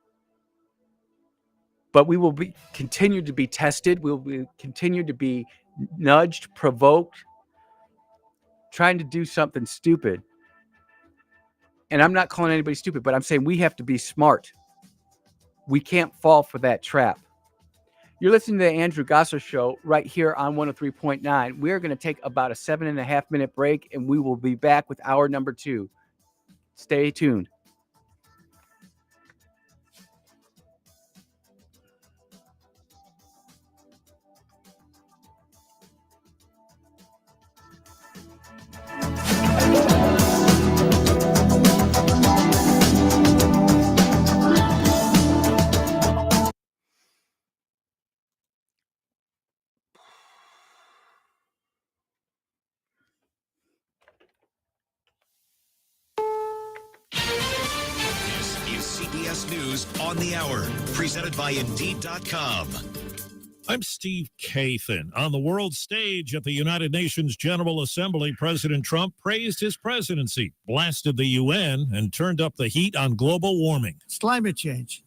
But we will continue to be tested. We'll continue to be nudged, provoked, trying to do something stupid. And I'm not calling anybody stupid, but I'm saying we have to be smart. We can't fall for that trap. You're listening to the Andrew Gosser Show right here on 103.9. We're going to take about a 7.5-minute break, and we will be back with hour number 2. Stay tuned. CBS News on the Hour, presented by Indeed.com. I'm Steve Kathan. On the world stage at the United Nations General Assembly, President Trump praised his presidency, blasted the UN, and turned up the heat on global warming. It's climate change.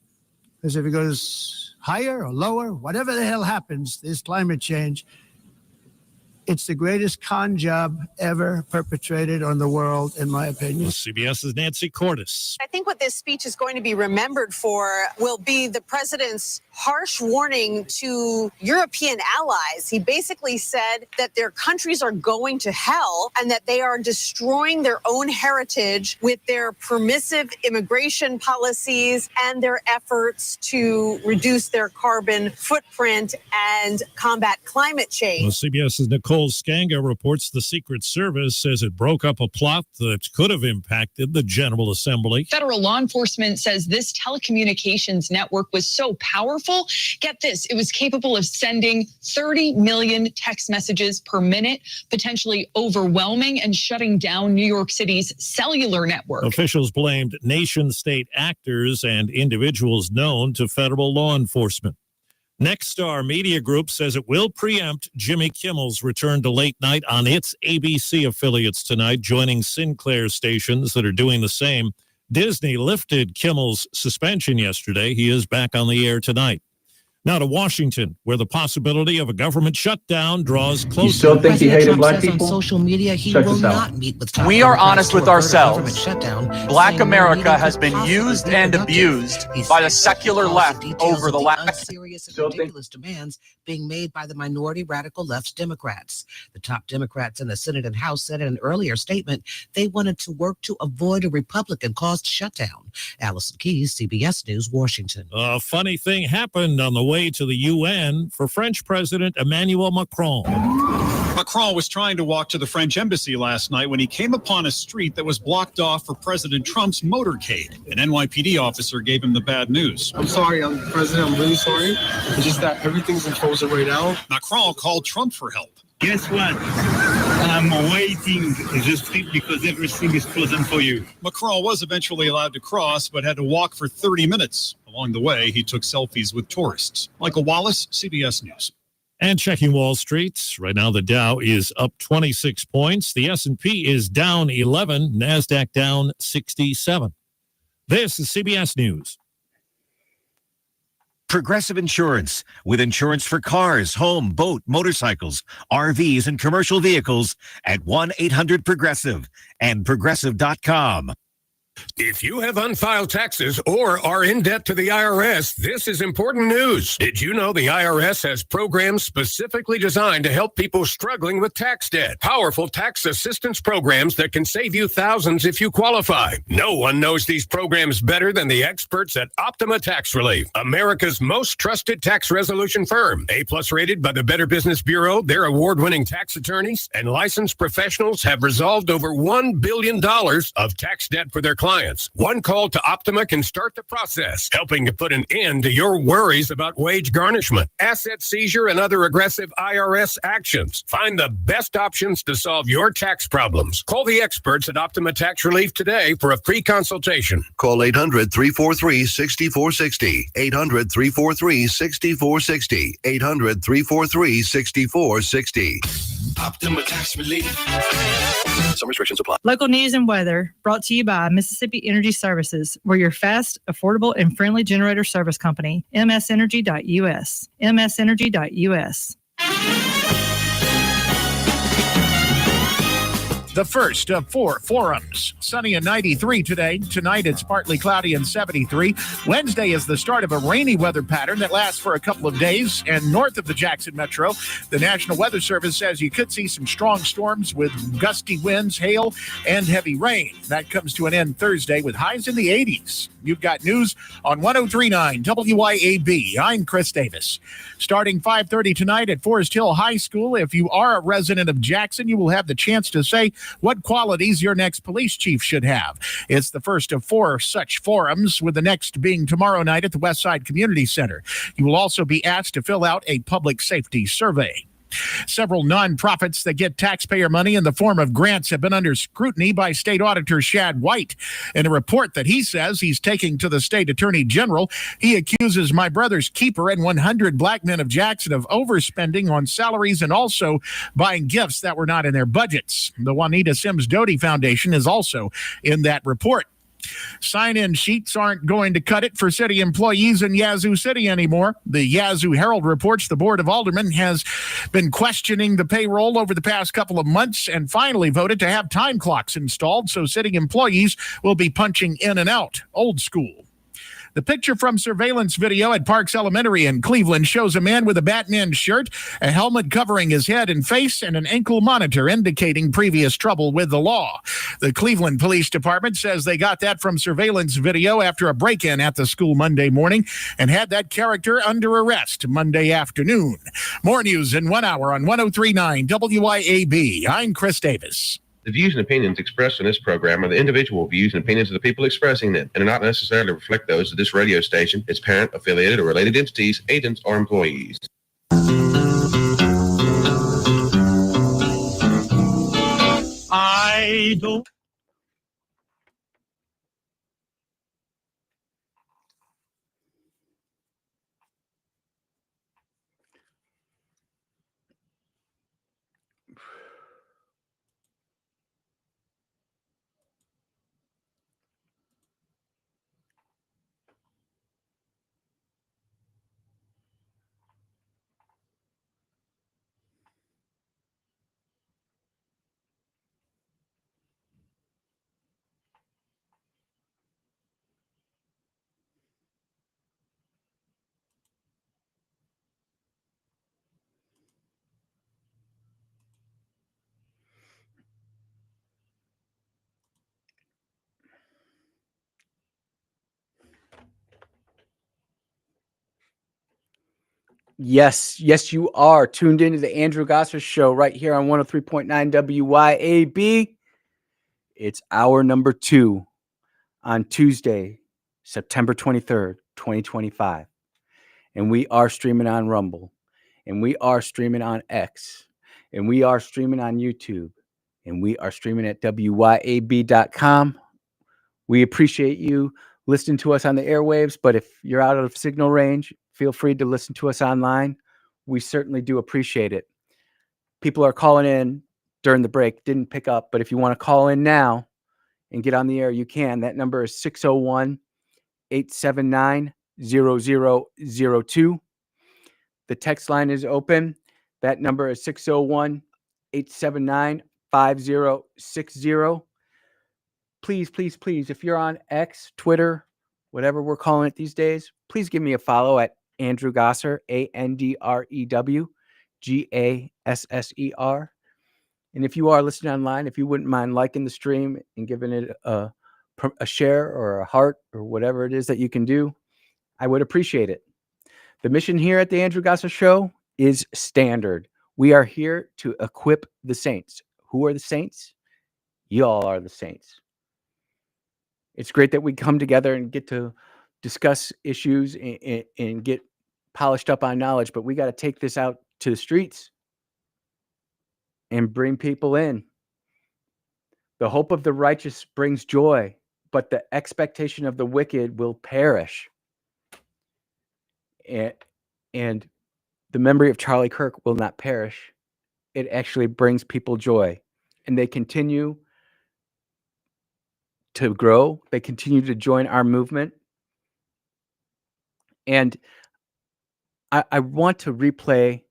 Because if it goes higher or lower, whatever the hell happens, there's climate change. It's the greatest con job ever perpetrated on the world, in my opinion. CBS's Nancy Cordes. I think what this speech is going to be remembered for will be the president's harsh warning to European allies. He basically said that their countries are going to hell and that they are destroying their own heritage with their permissive immigration policies and their efforts to reduce their carbon footprint and combat climate change. CBS's Nicole Nicole Skanga reports the Secret Service says it broke up a plot that could have impacted the General Assembly. Federal law enforcement says this telecommunications network was so powerful. Get this, it was capable of sending 30 million text messages per minute, potentially overwhelming and shutting down New York City's cellular network. Officials blamed nation-state actors and individuals known to federal law enforcement. Nexstar Media Group says it will preempt Jimmy Kimmel's return to late night on its ABC affiliates tonight, joining Sinclair stations that are doing the same. Disney lifted Kimmel's suspension yesterday. He is back on the air tonight. Now to Washington, where the possibility of a government shutdown draws closer. You still think he hated black people? On social media, he Check will this out. not meet with top We are Democrats honest to with avert a ourselves. government shutdown, Black saying America meeting has could been possibly used be and productive. abused He by the said secular calls left details over of the last. unserious and ridiculous demands being made by the minority radical left Democrats. The top Democrats in the Senate and House said in an earlier statement they wanted to work to avoid a Republican-caused shutdown. Allison Keyes, CBS News, Washington. A funny thing happened on the way to the UN for French President Emmanuel Macron. Macron was trying to walk to the French embassy last night when he came upon a street that was blocked off for President Trump's motorcade. An NYPD officer gave him the bad news. I'm sorry, President, I'm really sorry. It's just that everything's in closure right now. Macron called Trump for help. Guess what? I'm waiting the street because everything is frozen for you. Macron was eventually allowed to cross, but had to walk for 30 minutes. Along the way, he took selfies with tourists. Michael Wallace, CBS News. And checking Wall Street, right now the Dow is up 26 points. The S&P is down 11. NASDAQ down 67. This is CBS News. Progressive Insurance, with insurance for cars, home, boat, motorcycles, RVs, and commercial vehicles at 1-800-PROGRESSIVE and Progressive.com. If you have unfiled taxes or are in debt to the IRS, this is important news. Did you know the IRS has programs specifically designed to help people struggling with tax debt? Powerful tax assistance programs that can save you thousands if you qualify. No one knows these programs better than the experts at Optima Tax Relief, America's most trusted tax resolution firm. A-plus rated by the Better Business Bureau, their award-winning tax attorneys and licensed professionals have resolved over $1 billion of tax debt for their clients. One call to Optima can start the process, helping to put an end to your worries about wage garnishment, asset seizure, and other aggressive IRS actions. Find the best options to solve your tax problems. Call the experts at Optima Tax Relief today for a free consultation. Call 800-343-6460. 800-343-6460. 800-343-6460. Optima Tax Relief. Some restrictions apply. Local news and weather brought to you by Mississippi Energy Services. We're your fast, affordable, and friendly generator service company. msenergy.us. msenergy.us. The first of 4 forums. Sunny and 93 today. Tonight it's partly cloudy and 73. Wednesday is the start of a rainy weather pattern that lasts for a couple of days. And north of the Jackson Metro, the National Weather Service says you could see some strong storms with gusty winds, hail, and heavy rain. That comes to an end Thursday with highs in the 80s. You've got news on 103.9 WYAB. I'm Chris Davis. Starting 5:30 tonight at Forest Hill High School, if you are a resident of Jackson, you will have the chance to say what qualities your next police chief should have. It's the first of 4 such forums, with the next being tomorrow night at the Westside Community Center. You will also be asked to fill out a public safety survey. Several nonprofits that get taxpayer money in the form of grants have been under scrutiny by State Auditor Shad White. In a report that he says he's taking to the State Attorney General, he accuses My Brother's Keeper and 100 Black Men of Jackson of overspending on salaries and also buying gifts that were not in their budgets. The Juanita Sims Doty Foundation is also in that report. Sign-in sheets aren't going to cut it for city employees in Yazoo City anymore. The Yazoo Herald reports the Board of Aldermen has been questioning the payroll over the past couple of months and finally voted to have time clocks installed so city employees will be punching in and out, old school. The picture from surveillance video at Parks Elementary in Cleveland shows a man with a Batman shirt, a helmet covering his head and face, and an ankle monitor indicating previous trouble with the law. The Cleveland Police Department says they got that from surveillance video after a break-in at the school Monday morning and had that character under arrest Monday afternoon. More news in 1 hour on 103.9 WYAB. I'm Chris Davis. The views and opinions expressed on this program are the individual views and opinions of the people expressing them and do not necessarily reflect those of this radio station, its parent, affiliated, or related entities, agents, or employees. I don't. Yes, you are tuned into the Andrew Gosser Show right here on 103.9 WYAB. It's hour number 2 on Tuesday, September 23rd, 2025. And we are streaming on Rumble, and we are streaming on X, and we are streaming on YouTube, and we are streaming at WYAB.com. We appreciate you listening to us on the airwaves, but if you're out of signal range, feel free to listen to us online. We certainly do appreciate it. People are calling in during the break, didn't pick up, but if you want to call in now and get on the air, you can. That number is 601-879-0002. The text line is open. That number is 601-879-5060. Please, please, please, if you're on X, Twitter, whatever we're calling it these days, please give me a follow at Andrew Gosser, ANDREWGASSER. And if you are listening online, if you wouldn't mind liking the stream and giving it a share or a heart or whatever it is that you can do, I would appreciate it. The mission here at the Andrew Gosser Show is standard. We are here to equip the saints. Who are the saints? Y'all are the saints. It's great that we come together and get to discuss issues and get polished up on knowledge, but we got to take this out to the streets and bring people in. The hope of the righteous brings joy, but the expectation of the wicked will perish. And the memory of Charlie Kirk will not perish. It actually brings people joy, and they continue to grow. They continue to join our movement. And I want to replay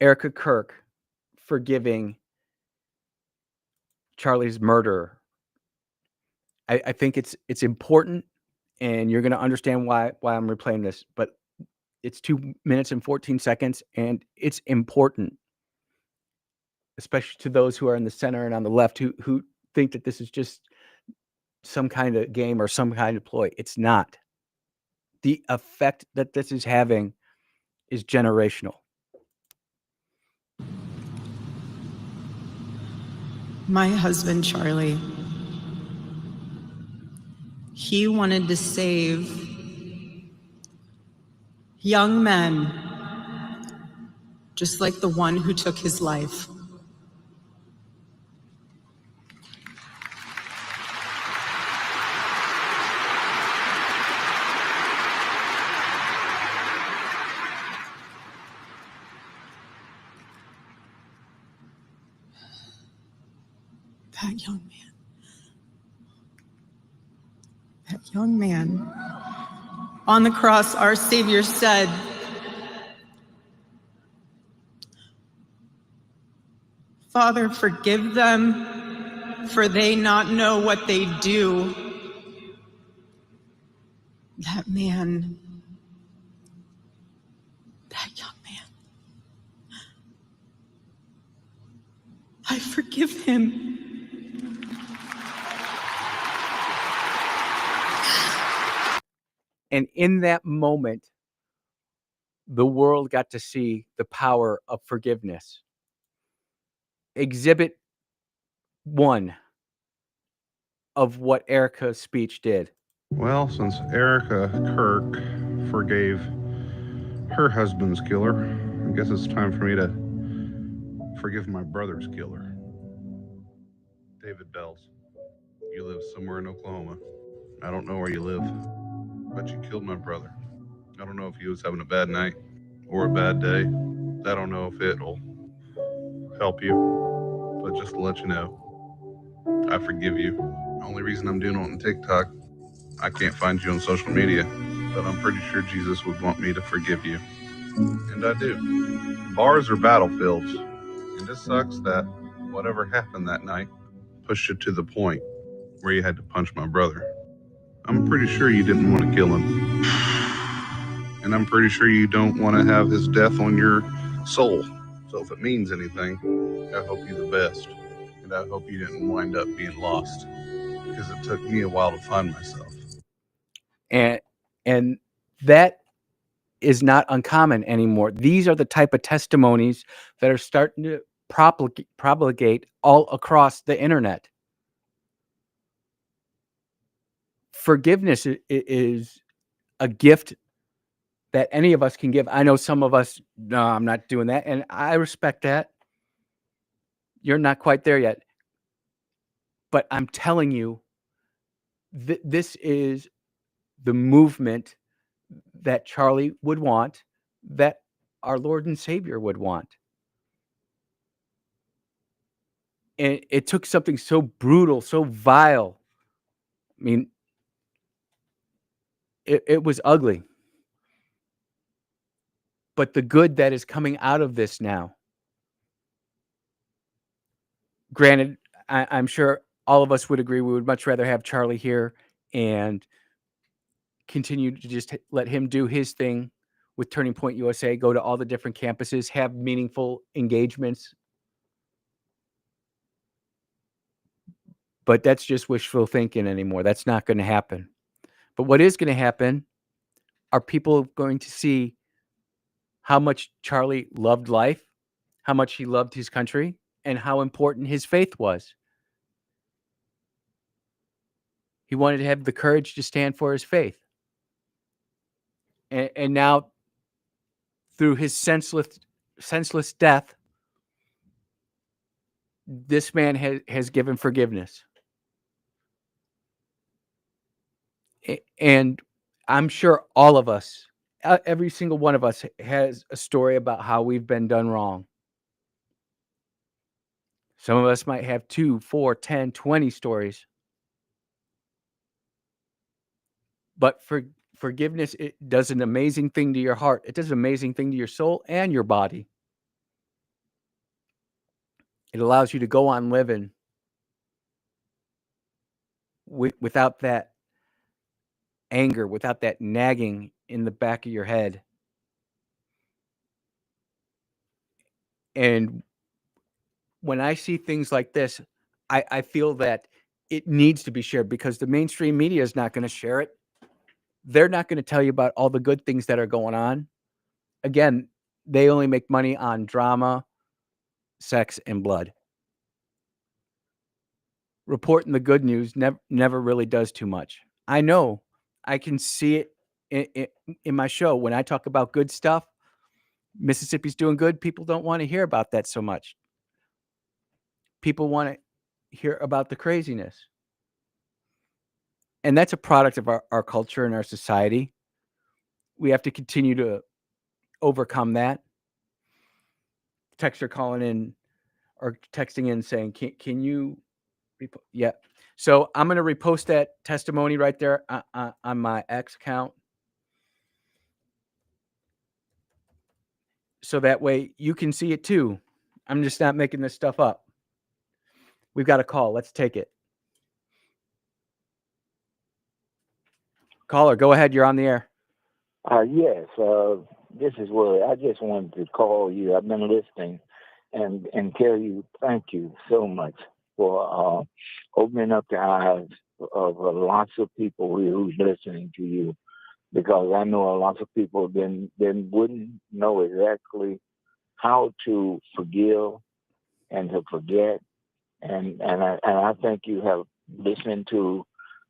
Erica Kirk forgiving Charlie's murderer. I think it's important, and you're going to understand why I'm replaying this, but it's 2 minutes and 14 seconds, and it's important, especially to those who are in the center and on the left who think that this is just some kind of game or some kind of ploy. It's not. The effect that this is having is generational. My husband, Charlie, he wanted to save young men, just like the one who took his life. That young man, on the cross, our Savior said, "Father, forgive them, for they not know what they do." That man, that young man, I forgive him. And in that moment, the world got to see the power of forgiveness. Exhibit 1 of what Erica's speech did. Well, since Erica Kirk forgave her husband's killer, I guess it's time for me to forgive my brother's killer. David Bells, you live somewhere in Oklahoma. I don't know where you live, but you killed my brother. I don't know if he was having a bad night or a bad day. I don't know if it'll help you, but just to let you know, I forgive you. The only reason I'm doing it on TikTok, I can't find you on social media, but I'm pretty sure Jesus would want me to forgive you. And I do. Bars are battlefields, and it sucks that whatever happened that night pushed you to the point where you had to punch my brother. I'm pretty sure you didn't want to kill him. And I'm pretty sure you don't want to have his death on your soul. So if it means anything, I hope you the best. And I hope you didn't wind up being lost, because it took me a while to find myself. And that is not uncommon anymore. These are the type of testimonies that are starting to propagate all across the internet. Forgiveness is a gift that any of us can give. I know some of us, no, I'm not doing that, and I respect that. You're not quite there yet. But I'm telling you, this is the movement that Charlie would want, that our Lord and Savior would want. And it took something so brutal, so vile. I mean, it was ugly. But the good that is coming out of this now, granted, I'm sure all of us would agree we would much rather have Charlie here and continue to just let him do his thing with Turning Point USA, go to all the different campuses, have meaningful engagements. But that's just wishful thinking anymore. That's not going to happen. But what is going to happen are people going to see how much Charlie loved life, how much he loved his country, and how important his faith was. He wanted to have the courage to stand for his faith. And now, through his senseless death, this man has given forgiveness. And I'm sure all of us, every single one of us, has a story about how we've been done wrong. Some of us might have 2, 4, 10, 20 stories. But forgiveness, it does an amazing thing to your heart. It does an amazing thing to your soul and your body. It allows you to go on living without that anger, without that nagging in the back of your head. And when I see things like this, I feel that it needs to be shared, because the mainstream media is not going to share it. They're not going to tell you about all the good things that are going on. Again, they only make money on drama, sex, and blood. Reporting the good news never really does too much. I know. I can see it in my show. When I talk about good stuff, Mississippi's doing good, people don't want to hear about that so much. People want to hear about the craziness. And that's a product of our culture and our society. We have to continue to overcome that. Texter calling in or texting in saying, can you, yeah. So I'm going to repost that testimony right there on my X account. So that way you can see it too. I'm just not making this stuff up. We've got a call. Let's take it. Caller, go ahead. You're on the air. Yes, this is Willie. I just wanted to call you. I've been listening and tell you thank you so much for opening up the eyes of lots of people who's listening to you, because I know a lot of people then wouldn't know exactly how to forgive and to forget, and I think you have listened to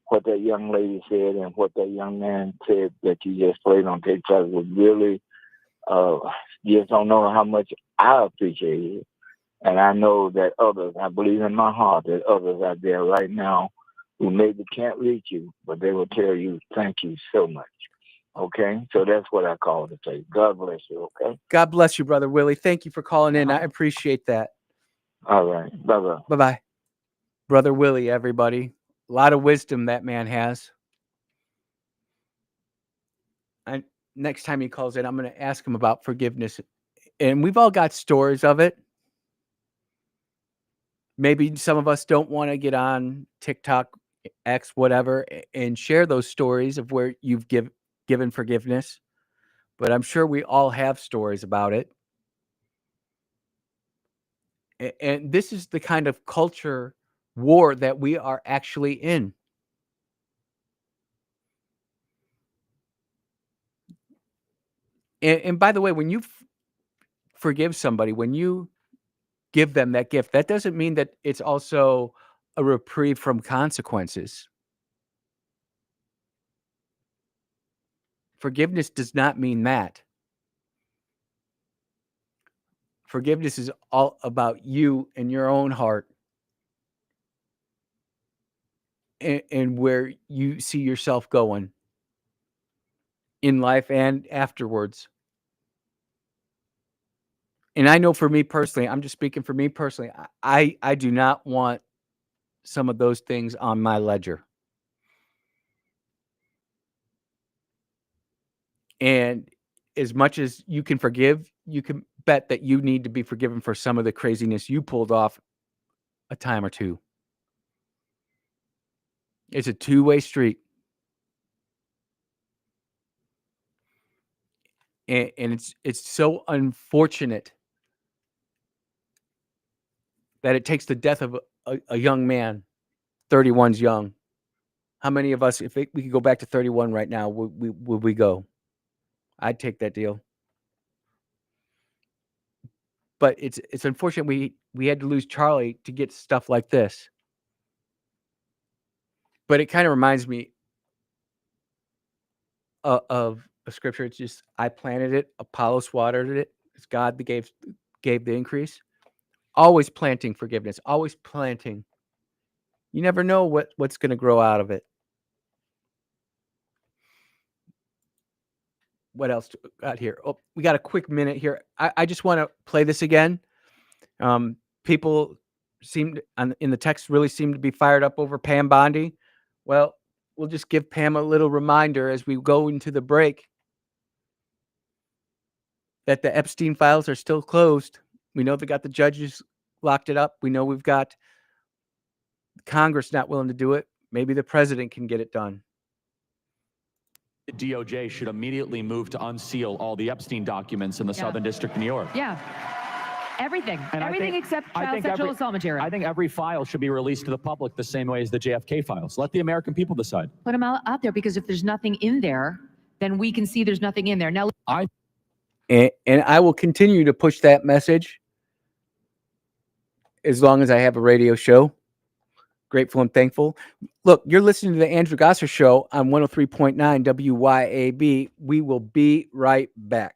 what that young lady said and what that young man said that you just played on TikTok was really, you just don't know how much I appreciate it. And I know that others, I believe in my heart that others out there right now who maybe can't reach you, but they will tell you, thank you so much. Okay? So that's what I call to say. God bless you, okay? God bless you, Brother Willie. Thank you for calling in. I appreciate that. All right. Bye-bye. Bye-bye. Brother Willie, everybody. A lot of wisdom that man has. Next time he calls in, I'm going to ask him about forgiveness. And we've all got stories of it. Maybe some of us don't want to get on TikTok, X, whatever, and share those stories of where you've given forgiveness. But I'm sure we all have stories about it. And this is the kind of culture war that we are actually in. And by the way, when you forgive somebody, when you give them that gift, that doesn't mean that it's also a reprieve from consequences. Forgiveness does not mean that. Forgiveness is all about you and your own heart and where you see yourself going in life and afterwards. And I know for me personally, I'm just speaking for me personally, I do not want some of those things on my ledger. And as much as you can forgive, you can bet that you need to be forgiven for some of the craziness you pulled off a time or two. It's a two-way street. And it's so unfortunate that it takes the death of a young man. 31's young. How many of us, if we could go back to 31 right now, would we go? I'd take that deal. But it's unfortunate we had to lose Charlie to get stuff like this. But it kind of reminds me of a scripture. It's just, I planted it, Apollos watered it. It's God that gave the increase. Always planting forgiveness. Always planting. You never know what's going to grow out of it. What else got here? Oh, we got a quick minute here. I just want to play this again. People in the text really seem to be fired up over Pam Bondi. Well, we'll just give Pam a little reminder as we go into the break that the Epstein files are still closed. We know they got the judges locked it up. We know we've got Congress not willing to do it. Maybe the president can get it done. The DOJ should immediately move to unseal all the Epstein documents in the Southern District of New York. Yeah. Everything. And Everything except child sexual assault material. I think every file should be released to the public the same way as the JFK files. Let the American people decide. Put them out there, because if there's nothing in there, then we can see there's nothing in there. Now, And I will continue to push that message as long as I have a radio show. Grateful and thankful. Look, you're listening to the Andrew Gosser Show on 103.9 WYAB. We will be right back.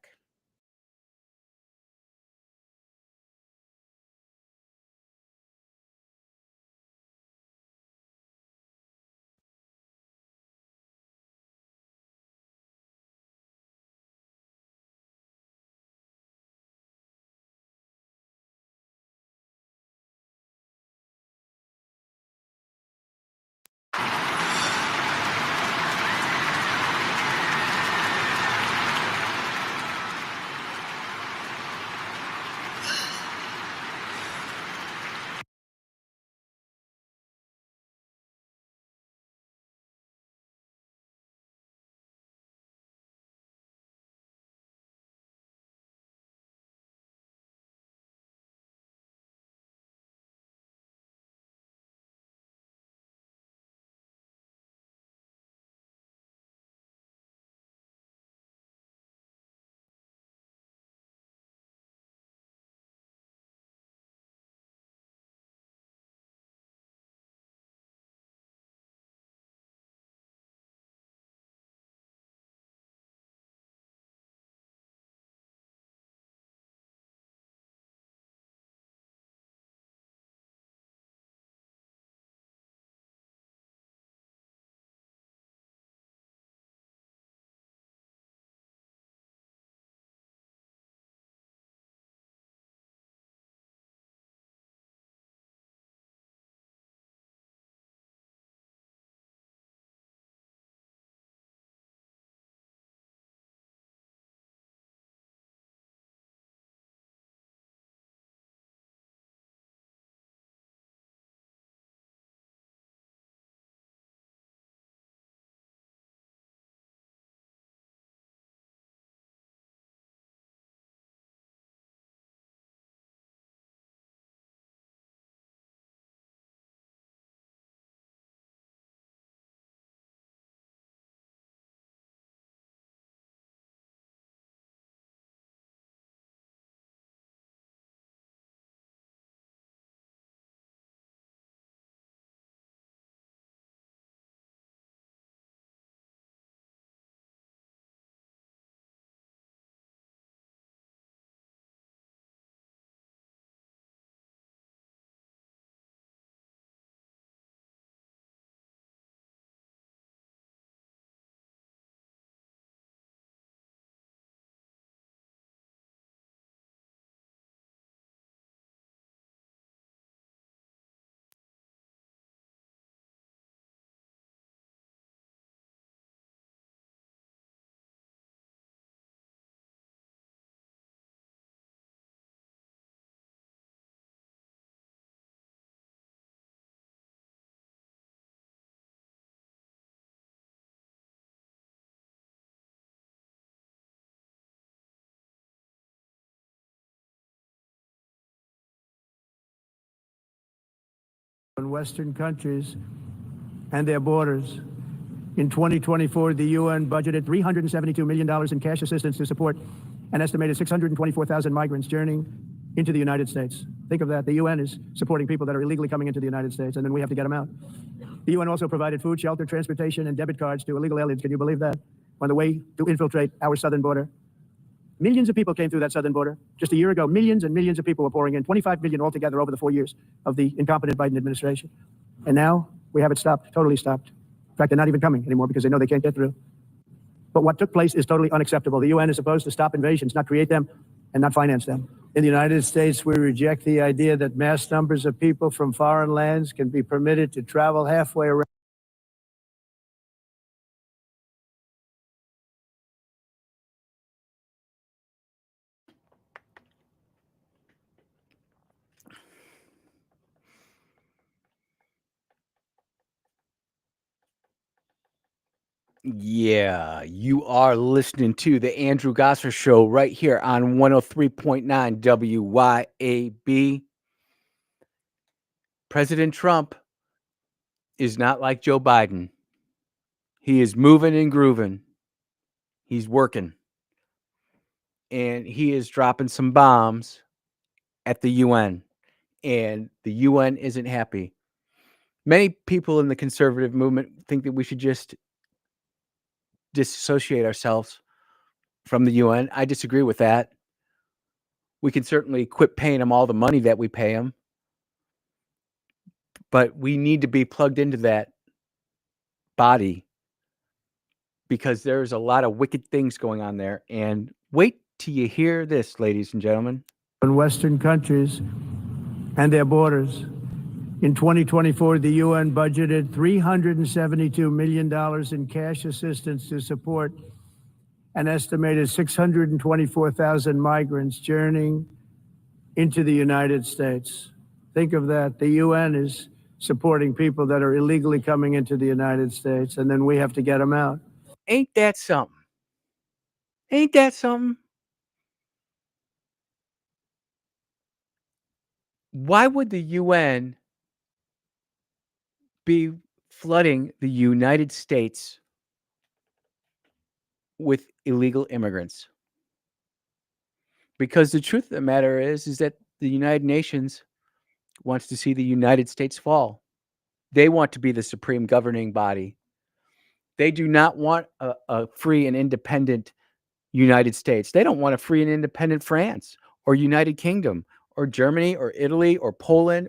in Western countries and their borders. In 2024, the UN budgeted $372 million in cash assistance to support an estimated 624,000 migrants journeying into the United States. Think of that. The UN is supporting people that are illegally coming into the United States, and then we have to get them out. The UN also provided food, shelter, transportation, and debit cards to illegal aliens. Can you believe that? On the way to infiltrate our southern border. Millions of people came through that southern border. Just a year ago, millions and millions of people were pouring in, 25 million altogether over the 4 years of the incompetent Biden administration. And now we have it stopped, totally stopped. In fact, they're not even coming anymore because they know they can't get through. But what took place is totally unacceptable. The UN is supposed to stop invasions, not create them and not finance them. In the United States, we reject the idea that mass numbers of people from foreign lands can be permitted to travel halfway around. Yeah, you are listening to the Andrew Gosser Show right here on 103.9 WYAB. President Trump is not like Joe Biden. He is moving and grooving. He's working. And he is dropping some bombs at the UN. And the UN isn't happy. Many people in the conservative movement think that we should just disassociate ourselves from the UN. I disagree with that. We can certainly quit paying them all the money that we pay them. But we need to be plugged into that body because there's a lot of wicked things going on there. And wait till you hear this, ladies and gentlemen. In Western countries and their borders. In 2024, the UN budgeted $372 million in cash assistance to support an estimated 624,000 migrants journeying into the United States. Think of that. The UN is supporting people that are illegally coming into the United States, and then we have to get them out. Ain't that something? Ain't that something? Why would the UN be flooding the United States with illegal immigrants? Because the truth of the matter is that the United Nations wants to see the United States fall. They want to be the supreme governing body. They do not want a free and independent United States. They don't want a free and independent France or United Kingdom or Germany or Italy or Poland.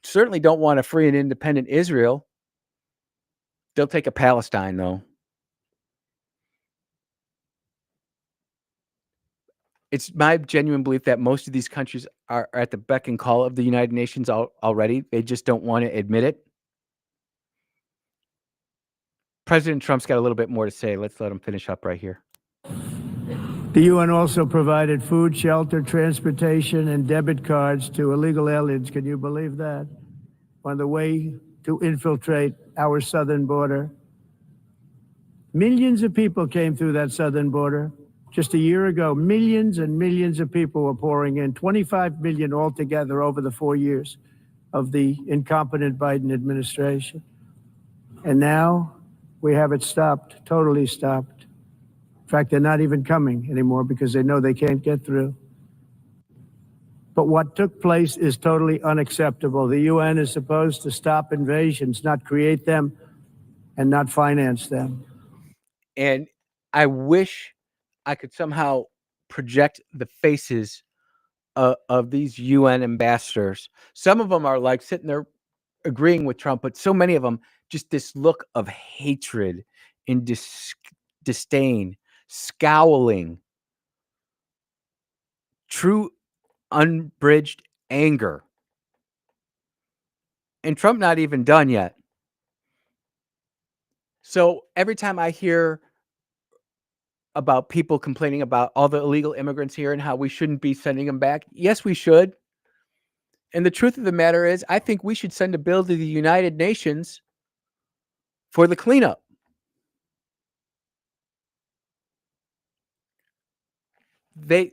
Certainly don't want a free and independent Israel. They'll take a Palestine, though. It's my genuine belief that most of these countries are at the beck and call of the United Nations already. They just don't want to admit it. President Trump's got a little bit more to say. Let's let him finish up right here. The UN also provided food, shelter, transportation, and debit cards to illegal aliens. Can you believe that? On the way to infiltrate our southern border. Millions of people came through that southern border. Just a year ago, millions and millions of people were pouring in, 25 million altogether over the 4 years of the incompetent Biden administration. And now we have it stopped, totally stopped. In fact, they're not even coming anymore because they know they can't get through. But what took place is totally unacceptable. The UN is supposed to stop invasions, not create them and not finance them. And I wish I could somehow project the faces of these UN ambassadors. Some of them are like sitting there agreeing with Trump, but so many of them just this look of hatred and disdain, scowling, true unbridged anger. And Trump not even done yet. So every time I hear about people complaining about all the illegal immigrants here and how we shouldn't be sending them back, yes, we should. And the truth of the matter is, I think we should send a bill to the United Nations for the cleanup. They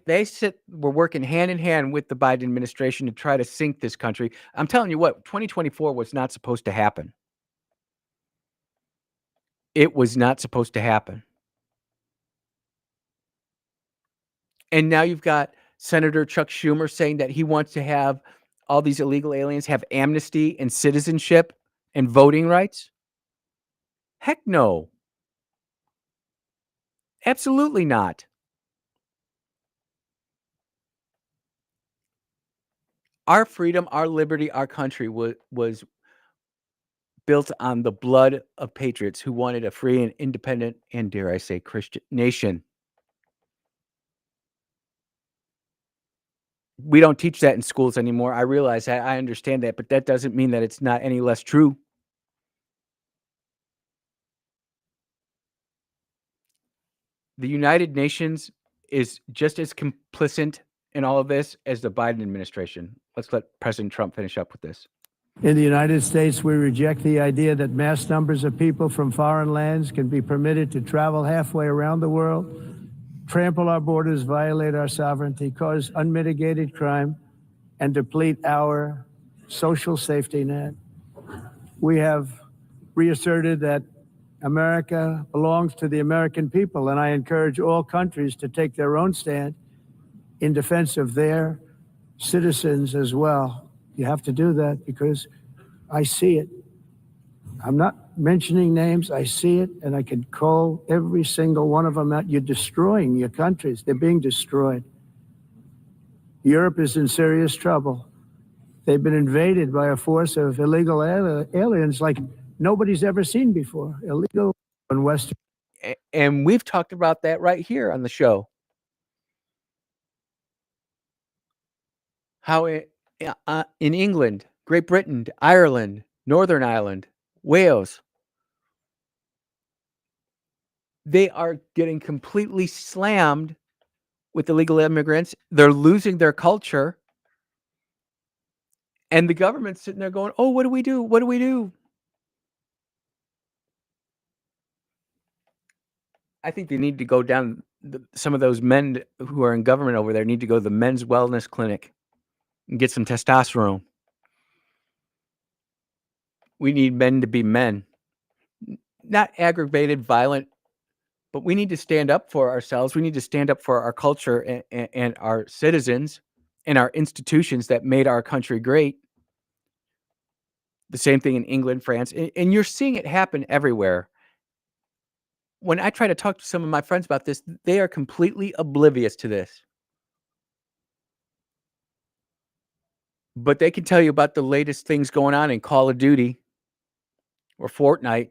were working hand in hand with the Biden administration to try to sink this country. I'm telling you what, 2024 was not supposed to happen. It was not supposed to happen. And now you've got Senator Chuck Schumer saying that he wants to have all these illegal aliens have amnesty and citizenship and voting rights. Heck no. Absolutely not. Our freedom, our liberty, our country was built on the blood of patriots who wanted a free and independent and, dare I say, Christian nation. We don't teach that in schools anymore. I realize that. I understand that, but that doesn't mean that it's not any less true. The United Nations is just as complicit in all of this as the Biden administration. Let's let President Trump finish up with this. In the United States, we reject the idea that mass numbers of people from foreign lands can be permitted to travel halfway around the world, trample our borders, violate our sovereignty, cause unmitigated crime, and deplete our social safety net. We have reasserted that America belongs to the American people, and I encourage all countries to take their own stand in defense of their citizens as well. You have to do that because I see it. I'm not mentioning names. I see it, and I can call every single one of them out. You're destroying your countries. They're being destroyed. Europe is in serious trouble. They've been invaded by a force of illegal aliens like nobody's ever seen before. Illegal in Western. And we've talked about that right here on the show. How in England, Great Britain, Ireland, Northern Ireland, Wales, they are getting completely slammed with illegal immigrants. They're losing their culture. And the government's sitting there going, oh, what do we do? What do we do? I think they need to go down. Some of those men who are in government over there need to go to the men's wellness clinic and get some testosterone. We need men to be men. Not aggravated, violent, but we need to stand up for ourselves. We need to stand up for our culture and our citizens and our institutions that made our country great. The same thing in England, France, and you're seeing it happen everywhere. When I try to talk to some of my friends about this, they are completely oblivious to this. But they can tell you about the latest things going on in Call of Duty or Fortnite.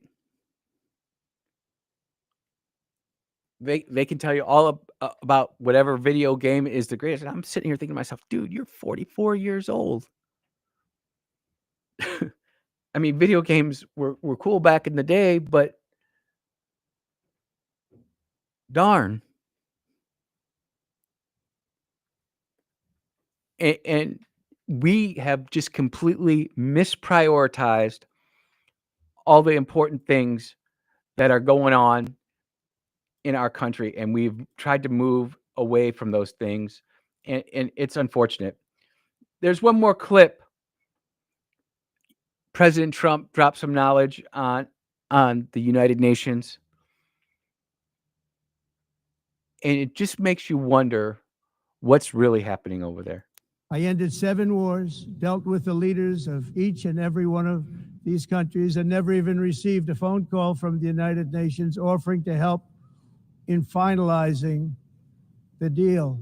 They can tell you all about whatever video game is the greatest. And I'm sitting here thinking to myself, dude, you're 44 years old. I mean, video games were cool back in the day, but darn. And we have just completely misprioritized all the important things that are going on in our country, and we've tried to move away from those things, and it's unfortunate. There's one more clip. President Trump dropped some knowledge on the United Nations, and it just makes you wonder what's really happening over there. I ended 7 wars, dealt with the leaders of each and every one of these countries, and never even received a phone call from the United Nations offering to help in finalizing the deal.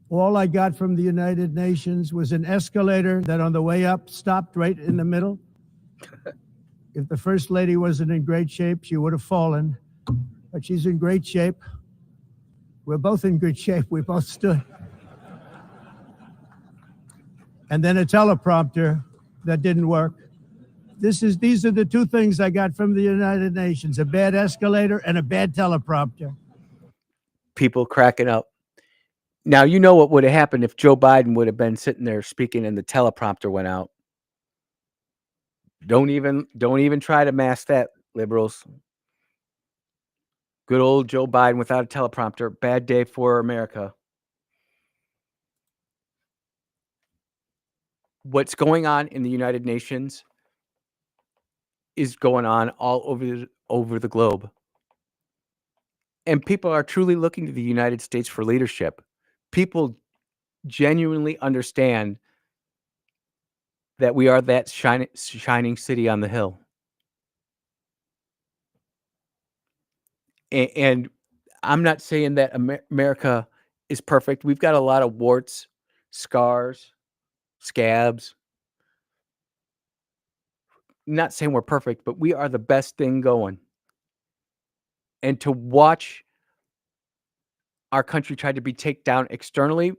All I got from the United Nations was an escalator that on the way up stopped right in the middle. If the First Lady wasn't in great shape, she would have fallen, but she's in great shape. We're both in good shape. We both stood. And then a teleprompter that didn't work. These are the 2 things I got from the United Nations, a bad escalator and a bad teleprompter. People cracking up. Now, you know what would have happened if Joe Biden would have been sitting there speaking and the teleprompter went out. Don't even try to mask that, liberals. Good old Joe Biden without a teleprompter. Bad day for America. what's going on in the United Nations is going on all over the globe. And people are truly looking to the United States for leadership. People genuinely understand that we are that shining city on the hill. And I'm not saying that America is perfect. We've got a lot of warts, scars, scabs. I'm not saying we're perfect, but we are the best thing going. And to watch our country try to be taken down externally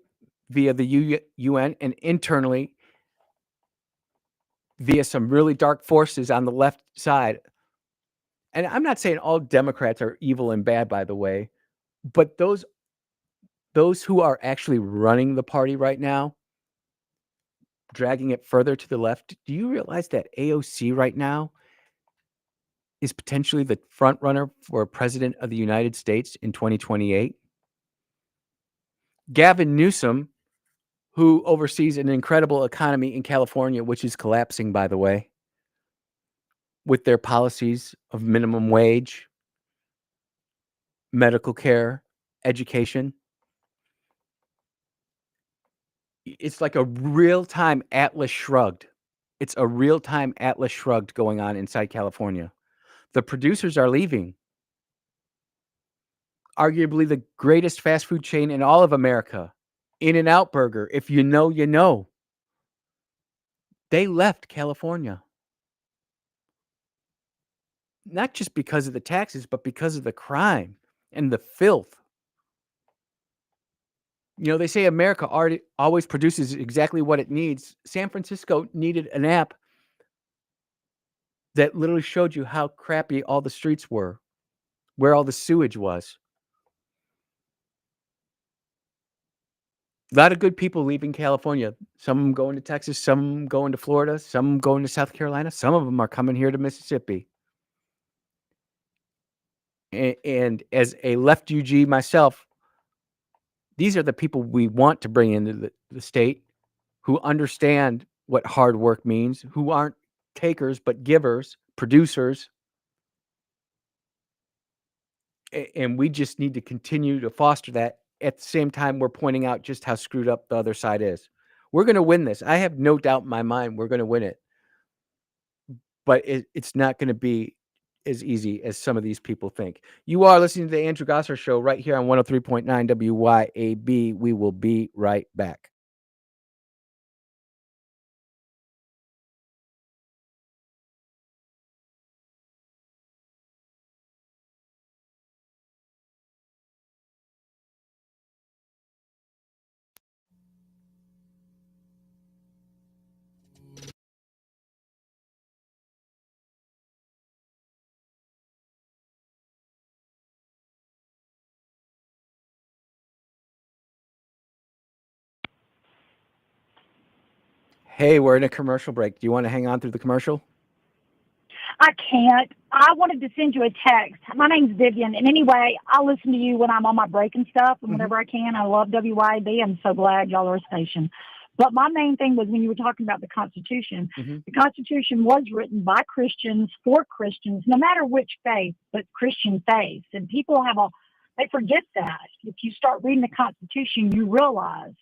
via the UN and internally via some really dark forces on the left side. And I'm not saying all Democrats are evil and bad, by the way, but those who are actually running the party right now, dragging it further to the left, do you realize that AOC right now is potentially the front runner for president of the United States in 2028? Gavin Newsom, who oversees an incredible economy in California, which is collapsing, by the way, with their policies of minimum wage, medical care, education. It's like a real-time Atlas Shrugged. It's a real-time Atlas Shrugged going on inside California. The producers are leaving. Arguably the greatest fast food chain in all of America, In-N-Out Burger, if you know, you know. They left California. Not just because of the taxes, but because of the crime and the filth. You know, they say America always produces exactly what it needs. San Francisco needed an app that literally showed you how crappy all the streets were, where all the sewage was. A lot of good people leaving California. Some of them going to Texas, some going to Florida, some going to South Carolina. Some of them are coming here to Mississippi. And as a left UG myself, these are the people we want to bring into the state who understand what hard work means, who aren't takers but givers, producers. And we just need to continue to foster that. At the same time, we're pointing out just how screwed up the other side is. We're going to win this. I have no doubt in my mind we're going to win it. But it's not going to be as easy as some of these people think. You are listening to the Andrew Gosser Show right here on 103.9 WYAB. We will be right back. Hey, we're in a commercial break. Do you want to hang on through the commercial? I can't. I wanted to send you a text. My name's Vivian. And anyway, I listen to you when I'm on my break and stuff and whenever I can. I love WYAB. I'm so glad y'all are a station. But my main thing was when you were talking about the Constitution, the Constitution was written by Christians for Christians, no matter which faith, but Christian faiths. And people they forget that. If you start reading the Constitution, you realize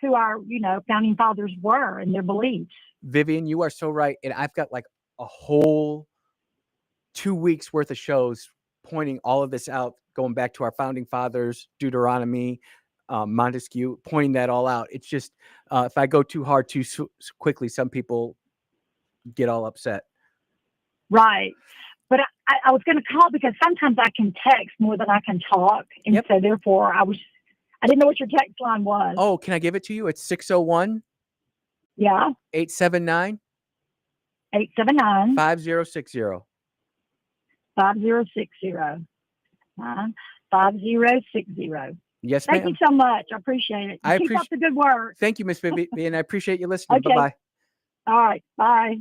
who our, founding fathers were and their beliefs. Vivian, you are so right. And I've got like a whole 2 weeks worth of shows pointing all of this out, going back to our founding fathers, Deuteronomy, Montesquieu, pointing that all out. It's just, if I go too hard, too quickly, some people get all upset. Right. But I was going to call because sometimes I can text more than I can talk. And so therefore I didn't know what your text line was. Oh, can I give it to you? It's 601. Yeah. 879. 879. 5060. 5060. 5060. Yes, Thank ma'am. you so much. I appreciate it. Keep up the good work. Thank you, Miss Vivian. I appreciate you listening. Okay. Bye-bye. All right. Bye.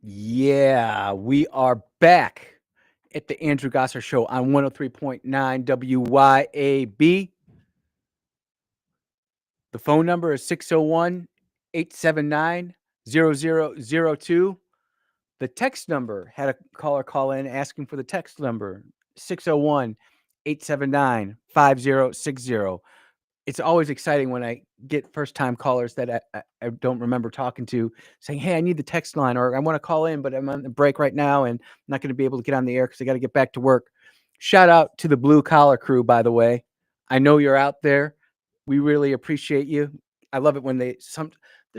Yeah, we are back at the Andrew Gosser Show on 103.9 WYAB. The phone number is 601-879-0002. The text number, had a caller call in asking for the text number, 601-879-5060. It's always exciting when I get first-time callers that I don't remember talking to saying, hey, I need the text line, or I want to call in, but I'm on the break right now and I'm not going to be able to get on the air because I got to get back to work. Shout out to the blue collar crew, by the way. I know you're out there. We really appreciate you. I love it when there's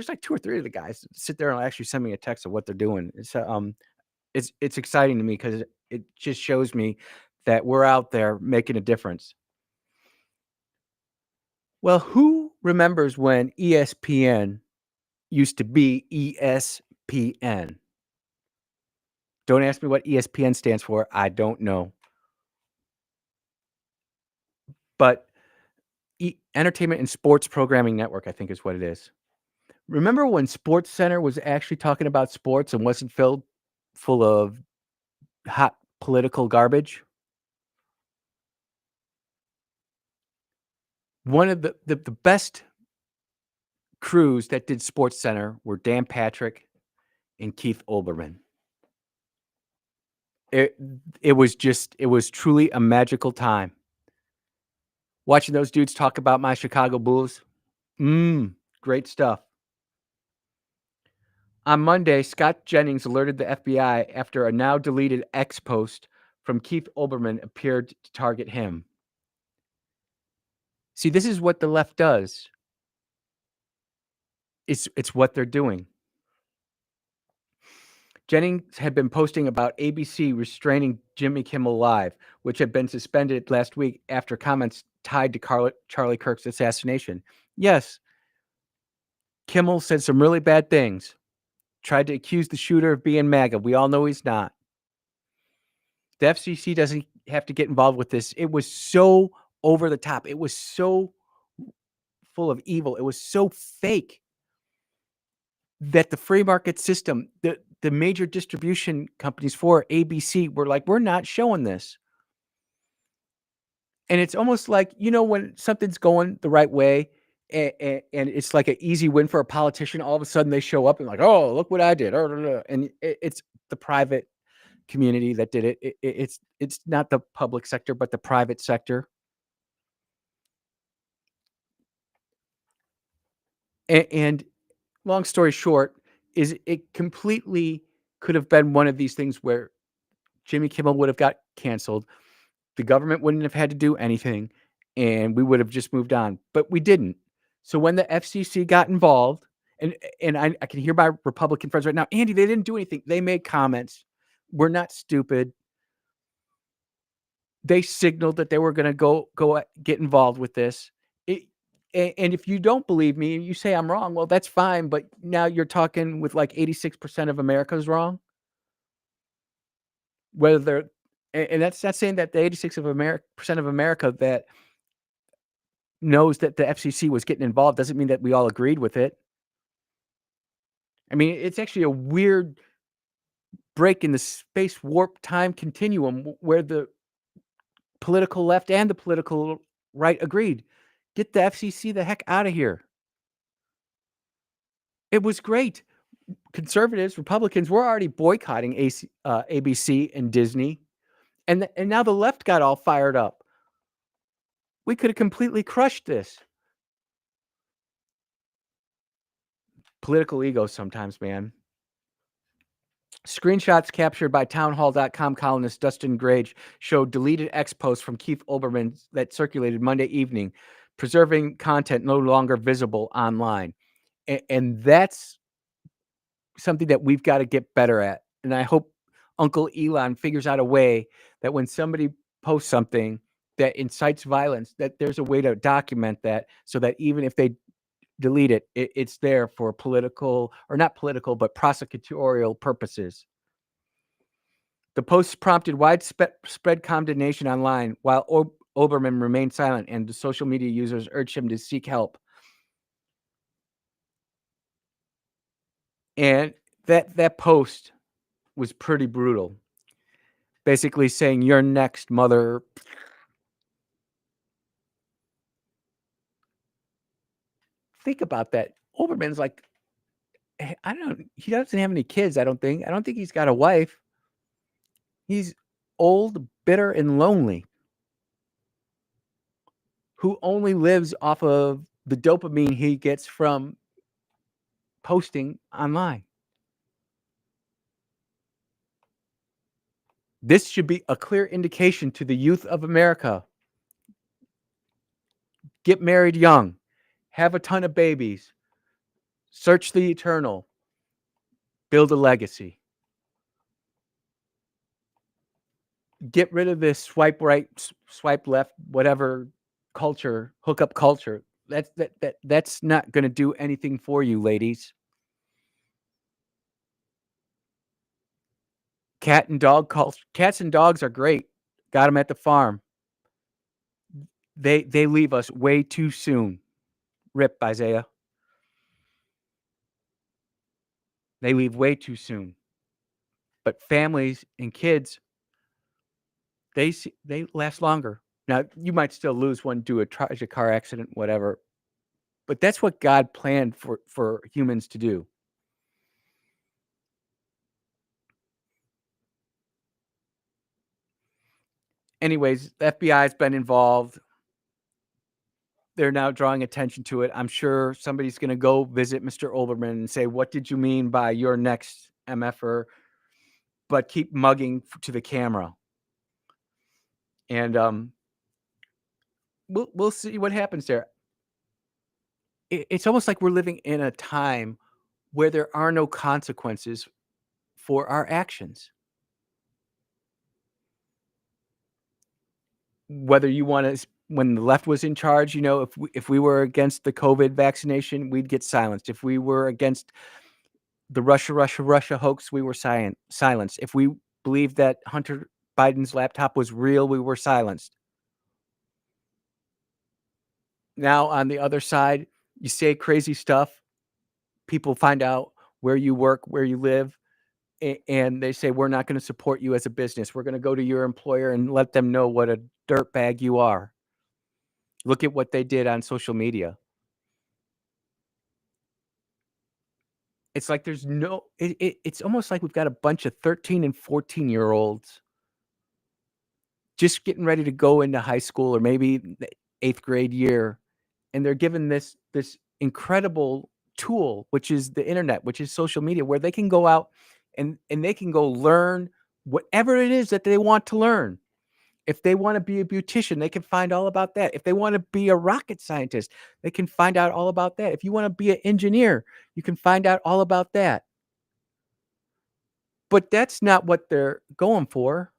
like 2 or 3 of the guys that sit there and actually send me a text of what they're doing. It's exciting to me because it just shows me that we're out there making a difference. Well, who remembers when ESPN used to be ESPN? Don't ask me what ESPN stands for. I don't know. But Entertainment and Sports Programming Network, I think is what it is. Remember when Sports Center was actually talking about sports and wasn't full of hot political garbage? One of the best crews that did Sports Center were Dan Patrick and Keith Olbermann. It was truly a magical time. Watching those dudes talk about my Chicago Bulls. Great stuff. On Monday, Scott Jennings alerted the FBI after a now deleted X post from Keith Olbermann appeared to target him. See, this is what the left does. It's what they're doing. Jennings had been posting about ABC restraining Jimmy Kimmel Live, which had been suspended last week after comments tied to Charlie Kirk's assassination. Yes, Kimmel said some really bad things. Tried to accuse the shooter of being MAGA. We all know he's not. The FCC doesn't have to get involved with this. It was so over the top. It was so full of evil. It was so fake that the free market system, the major distribution companies for ABC were like, we're not showing this. And it's almost like, when something's going the right way and it's like an easy win for a politician, all of a sudden they show up and like, oh, look what I did. And it's the private community that did it. It's not the public sector, but the private sector. And long story short is it completely could have been one of these things where Jimmy Kimmel would have got canceled. The government wouldn't have had to do anything and we would have just moved on, but we didn't. So when the FCC got involved, and I can hear my Republican friends right now, Andy, they didn't do anything. They made comments. We're not stupid. They signaled that they were going to go get involved with this. And if you don't believe me, you say I'm wrong, well, that's fine. But now you're talking with like 86% of America's wrong. Whether they're, and that's not saying that the 86% of America that knows that the FCC was getting involved doesn't mean that we all agreed with it. I mean, it's actually a weird break in the space warp time continuum where the political left and the political right agreed. Get the FCC the heck out of here. It was great. Conservatives, Republicans were already boycotting ABC and Disney. And now the left got all fired up. We could have completely crushed this. Political ego sometimes, man. Screenshots captured by townhall.com columnist Dustin Grage showed deleted X posts from Keith Olbermann that circulated Monday evening, preserving content no longer visible online. And that's something that we've got to get better at. And I hope Uncle Elon figures out a way that when somebody posts something that incites violence, that there's a way to document that so that even if they delete it, it's there for political, or not political, but prosecutorial purposes. The posts prompted widespread condemnation online, while Olbermann remained silent, and the social media users urged him to seek help. And that post was pretty brutal. Basically saying, "You're next, mother." Think about that. Oberman's like, I don't. He doesn't have any kids. I don't think. I don't think he's got a wife. He's old, bitter, and lonely, who only lives off of the dopamine he gets from posting online. This should be a clear indication to the youth of America. Get married young, have a ton of babies, search the eternal, build a legacy. Get rid of this swipe right, swipe left, whatever culture, hookup culture. That's not going to do anything for you, ladies. Cat and dog culture. Cats and dogs are great. Got them at the farm. They leave us way too soon. Rip, Isaiah. They leave way too soon. But families and kids, they last longer. Now, you might still lose one due to a tragic car accident, whatever. But that's what God planned for humans to do. Anyways, the FBI has been involved. They're now drawing attention to it. I'm sure somebody's going to go visit Mr. Olbermann and say, "What did you mean by your next MFer?" But keep mugging to the camera. And we'll see what happens there. It's almost like we're living in a time where there are no consequences for our actions. Whether you want to, when the left was in charge, if we were against the COVID vaccination, we'd get silenced. If we were against the Russia hoax, we were silenced. If we believed that Hunter Biden's laptop was real, we were silenced. Now, on the other side, you say crazy stuff, people find out where you work, where you live, and they say, "We're not going to support you as a business. We're going to go to your employer and let them know what a dirtbag you are." Look at what they did on social media. It's like there's no, it's almost like we've got a bunch of 13 and 14-year-olds just getting ready to go into high school or maybe the 8th grade year. And they're given this incredible tool, which is the internet, which is social media, where they can go out and they can go learn whatever it is that they want to learn. If they want to be a beautician, they can find all about that. If they want to be a rocket scientist, they can find out all about that. If you want to be an engineer, you can find out all about that. But that's not what they're going for.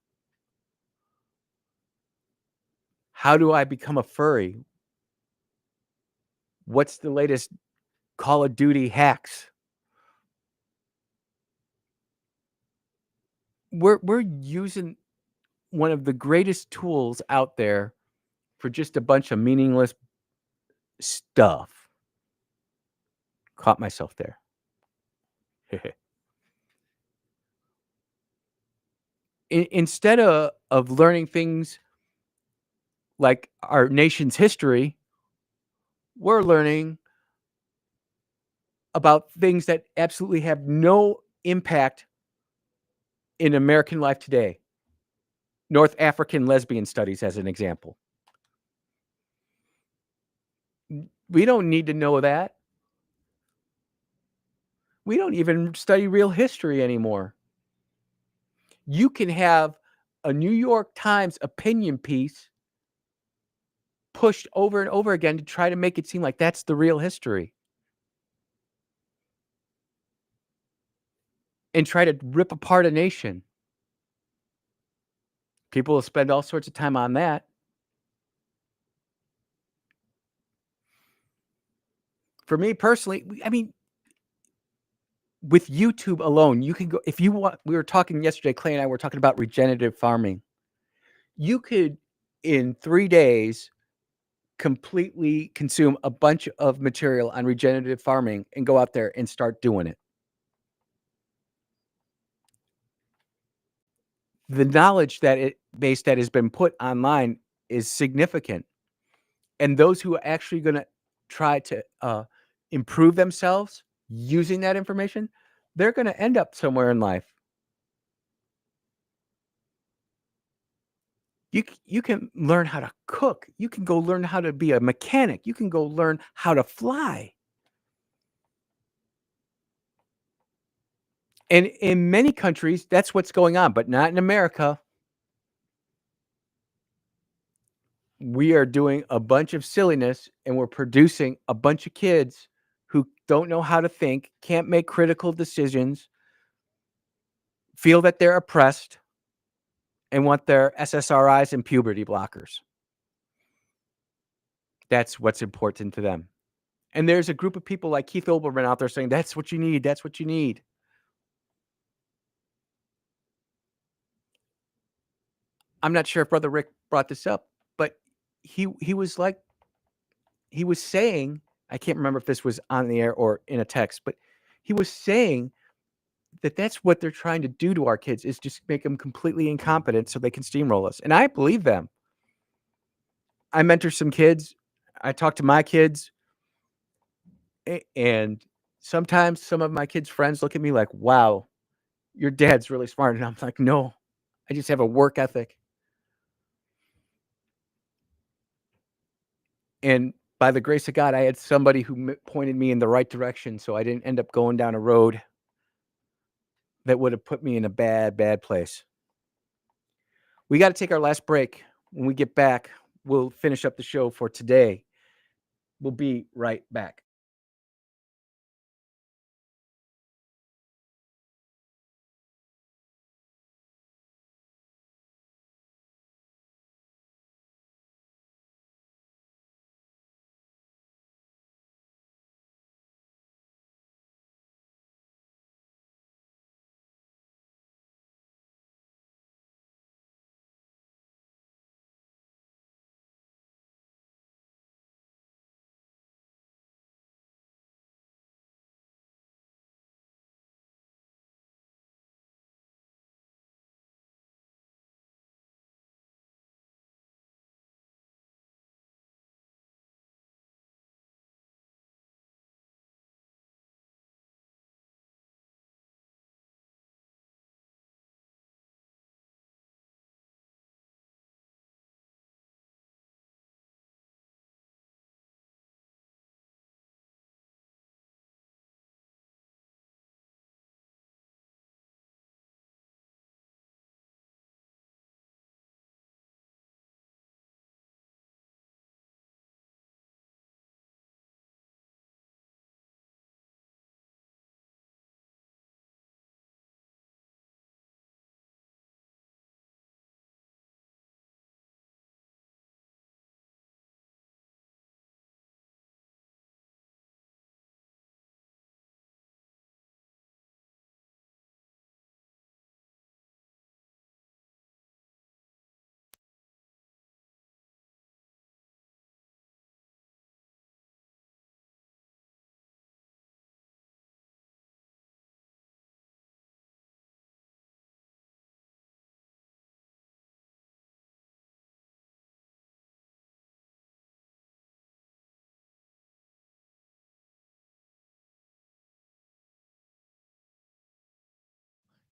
How do I become a furry? What's the latest Call of Duty hacks? We're using one of the greatest tools out there for just a bunch of meaningless stuff. Caught myself there. Instead of learning things like our nation's history, we're learning about things that absolutely have no impact in American life today. North African lesbian studies, as an example. We don't need to know that. We don't even study real history anymore. You can have a New York Times opinion piece pushed over and over again to try to make it seem like that's the real history. And try to rip apart a nation. People will spend all sorts of time on that. For me personally, I mean, with YouTube alone, you can go, if you want, we were talking yesterday, Clay and I were talking about regenerative farming. You could, in 3 days, completely consume a bunch of material on regenerative farming and go out there and start doing it. the knowledge base that has been put online is significant. And those who are actually going to try to improve themselves using that information, they're going to end up somewhere in life. You can learn how to cook. You can go learn how to be a mechanic. You can go learn how to fly. And in many countries, that's what's going on, but not in America. We are doing a bunch of silliness and we're producing a bunch of kids who don't know how to think, can't make critical decisions, feel that they're oppressed, and want their SSRIs and puberty blockers. That's what's important to them. And there's a group of people like Keith Olbermann out there saying, that's what you need. That's what you need. I'm not sure if Brother Rick brought this up, but he was saying, I can't remember if this was on the air or in a text, but he was saying that that's what they're trying to do to our kids, is just make them completely incompetent so they can steamroll us. And I believe them. I mentor some kids. I talk to my kids. And sometimes some of my kids' friends look at me like, wow, your dad's really smart. And I'm like, no, I just have a work ethic. And by the grace of God, I had somebody who pointed me in the right direction, so I didn't end up going down a road that would have put me in a bad, bad place. We got to take our last break. When we get back, we'll finish up the show for today. We'll be right back.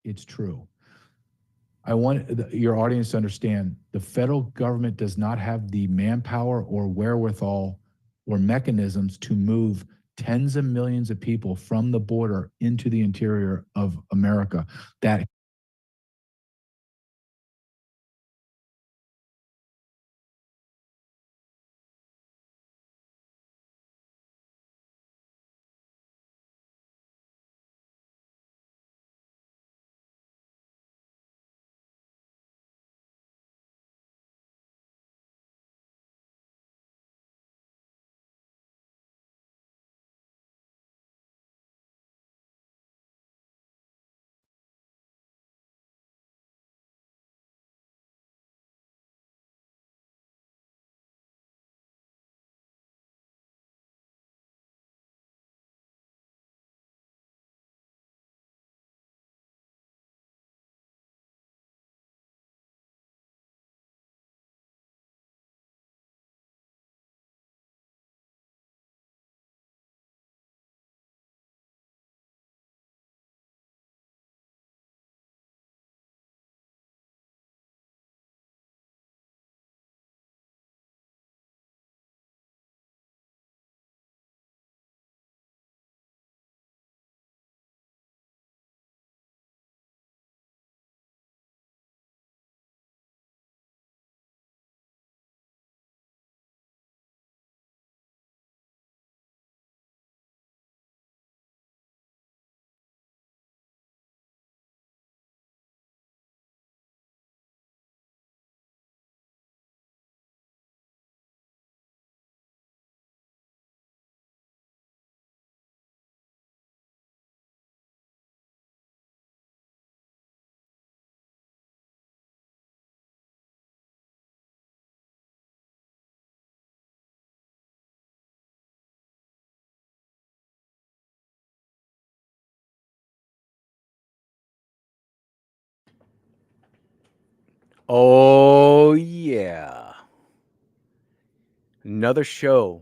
It's true. I want your audience to understand the federal government does not have the manpower or wherewithal or mechanisms to move tens of millions of people from the border into the interior of America. That Oh, yeah. Another show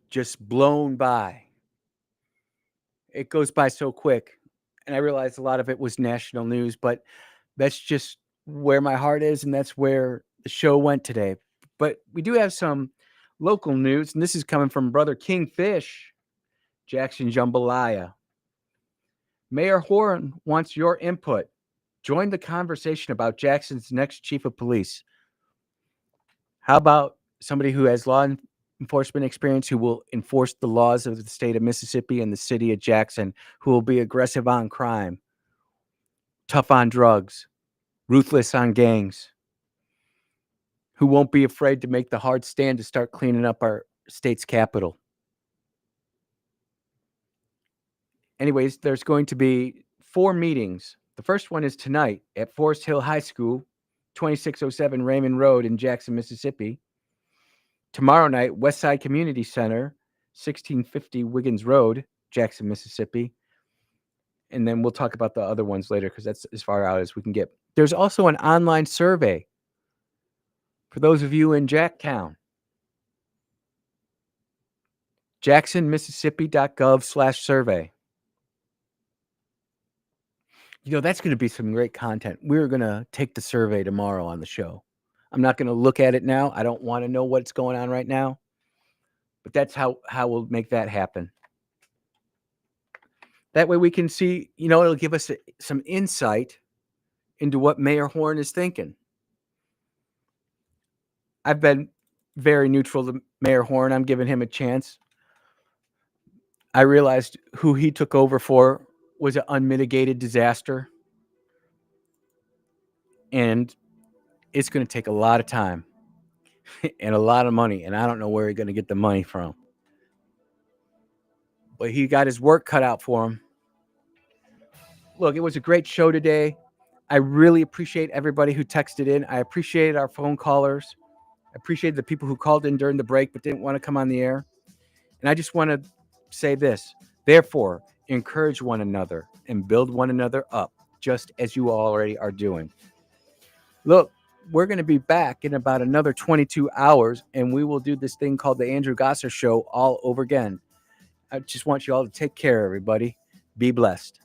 just blown by. It goes by so quick. And I realized a lot of it was national news, but that's just where my heart is, and that's where the show went today. But we do have some local news, and this is coming from Brother Kingfish, Jackson Jambalaya. Mayor Horn wants your input. Join the conversation about Jackson's next chief of police. How about somebody who has law enforcement experience, who will enforce the laws of the state of Mississippi and the city of Jackson, who will be aggressive on crime, tough on drugs, ruthless on gangs, who won't be afraid to make the hard stand to start cleaning up our state's capital? Anyways, there's going to be 4 meetings. The first one is tonight at Forest Hill High School, 2607 Raymond Road in Jackson, Mississippi. Tomorrow night, Westside Community Center, 1650 Wiggins Road, Jackson, Mississippi. And then we'll talk about the other ones later because that's as far out as we can get. There's also an online survey for those of you in Jacktown. jacksonmississippi.gov/survey. You know, that's going to be some great content. We're going to take the survey tomorrow on the show. I'm not going to look at it now. I don't want to know what's going on right now. But that's how we'll make that happen. That way we can see, you know, it'll give us some insight into what Mayor Horn is thinking. I've been very neutral to Mayor Horn. I'm giving him a chance. I realized who he took over for was an unmitigated disaster. And it's going to take a lot of time and a lot of money. And I don't know where he's going to get the money from. But he got his work cut out for him. Look, it was a great show today. I really appreciate everybody who texted in. I appreciate our phone callers. I appreciate the people who called in during the break but didn't want to come on the air. And I just want to say this. Therefore, encourage one another and build one another up, just as you already are doing. Look, we're going to be back in about another 22 hours, and we will do this thing called the Andrew Gosser Show all over again. I just want you all to take care, everybody. Be blessed.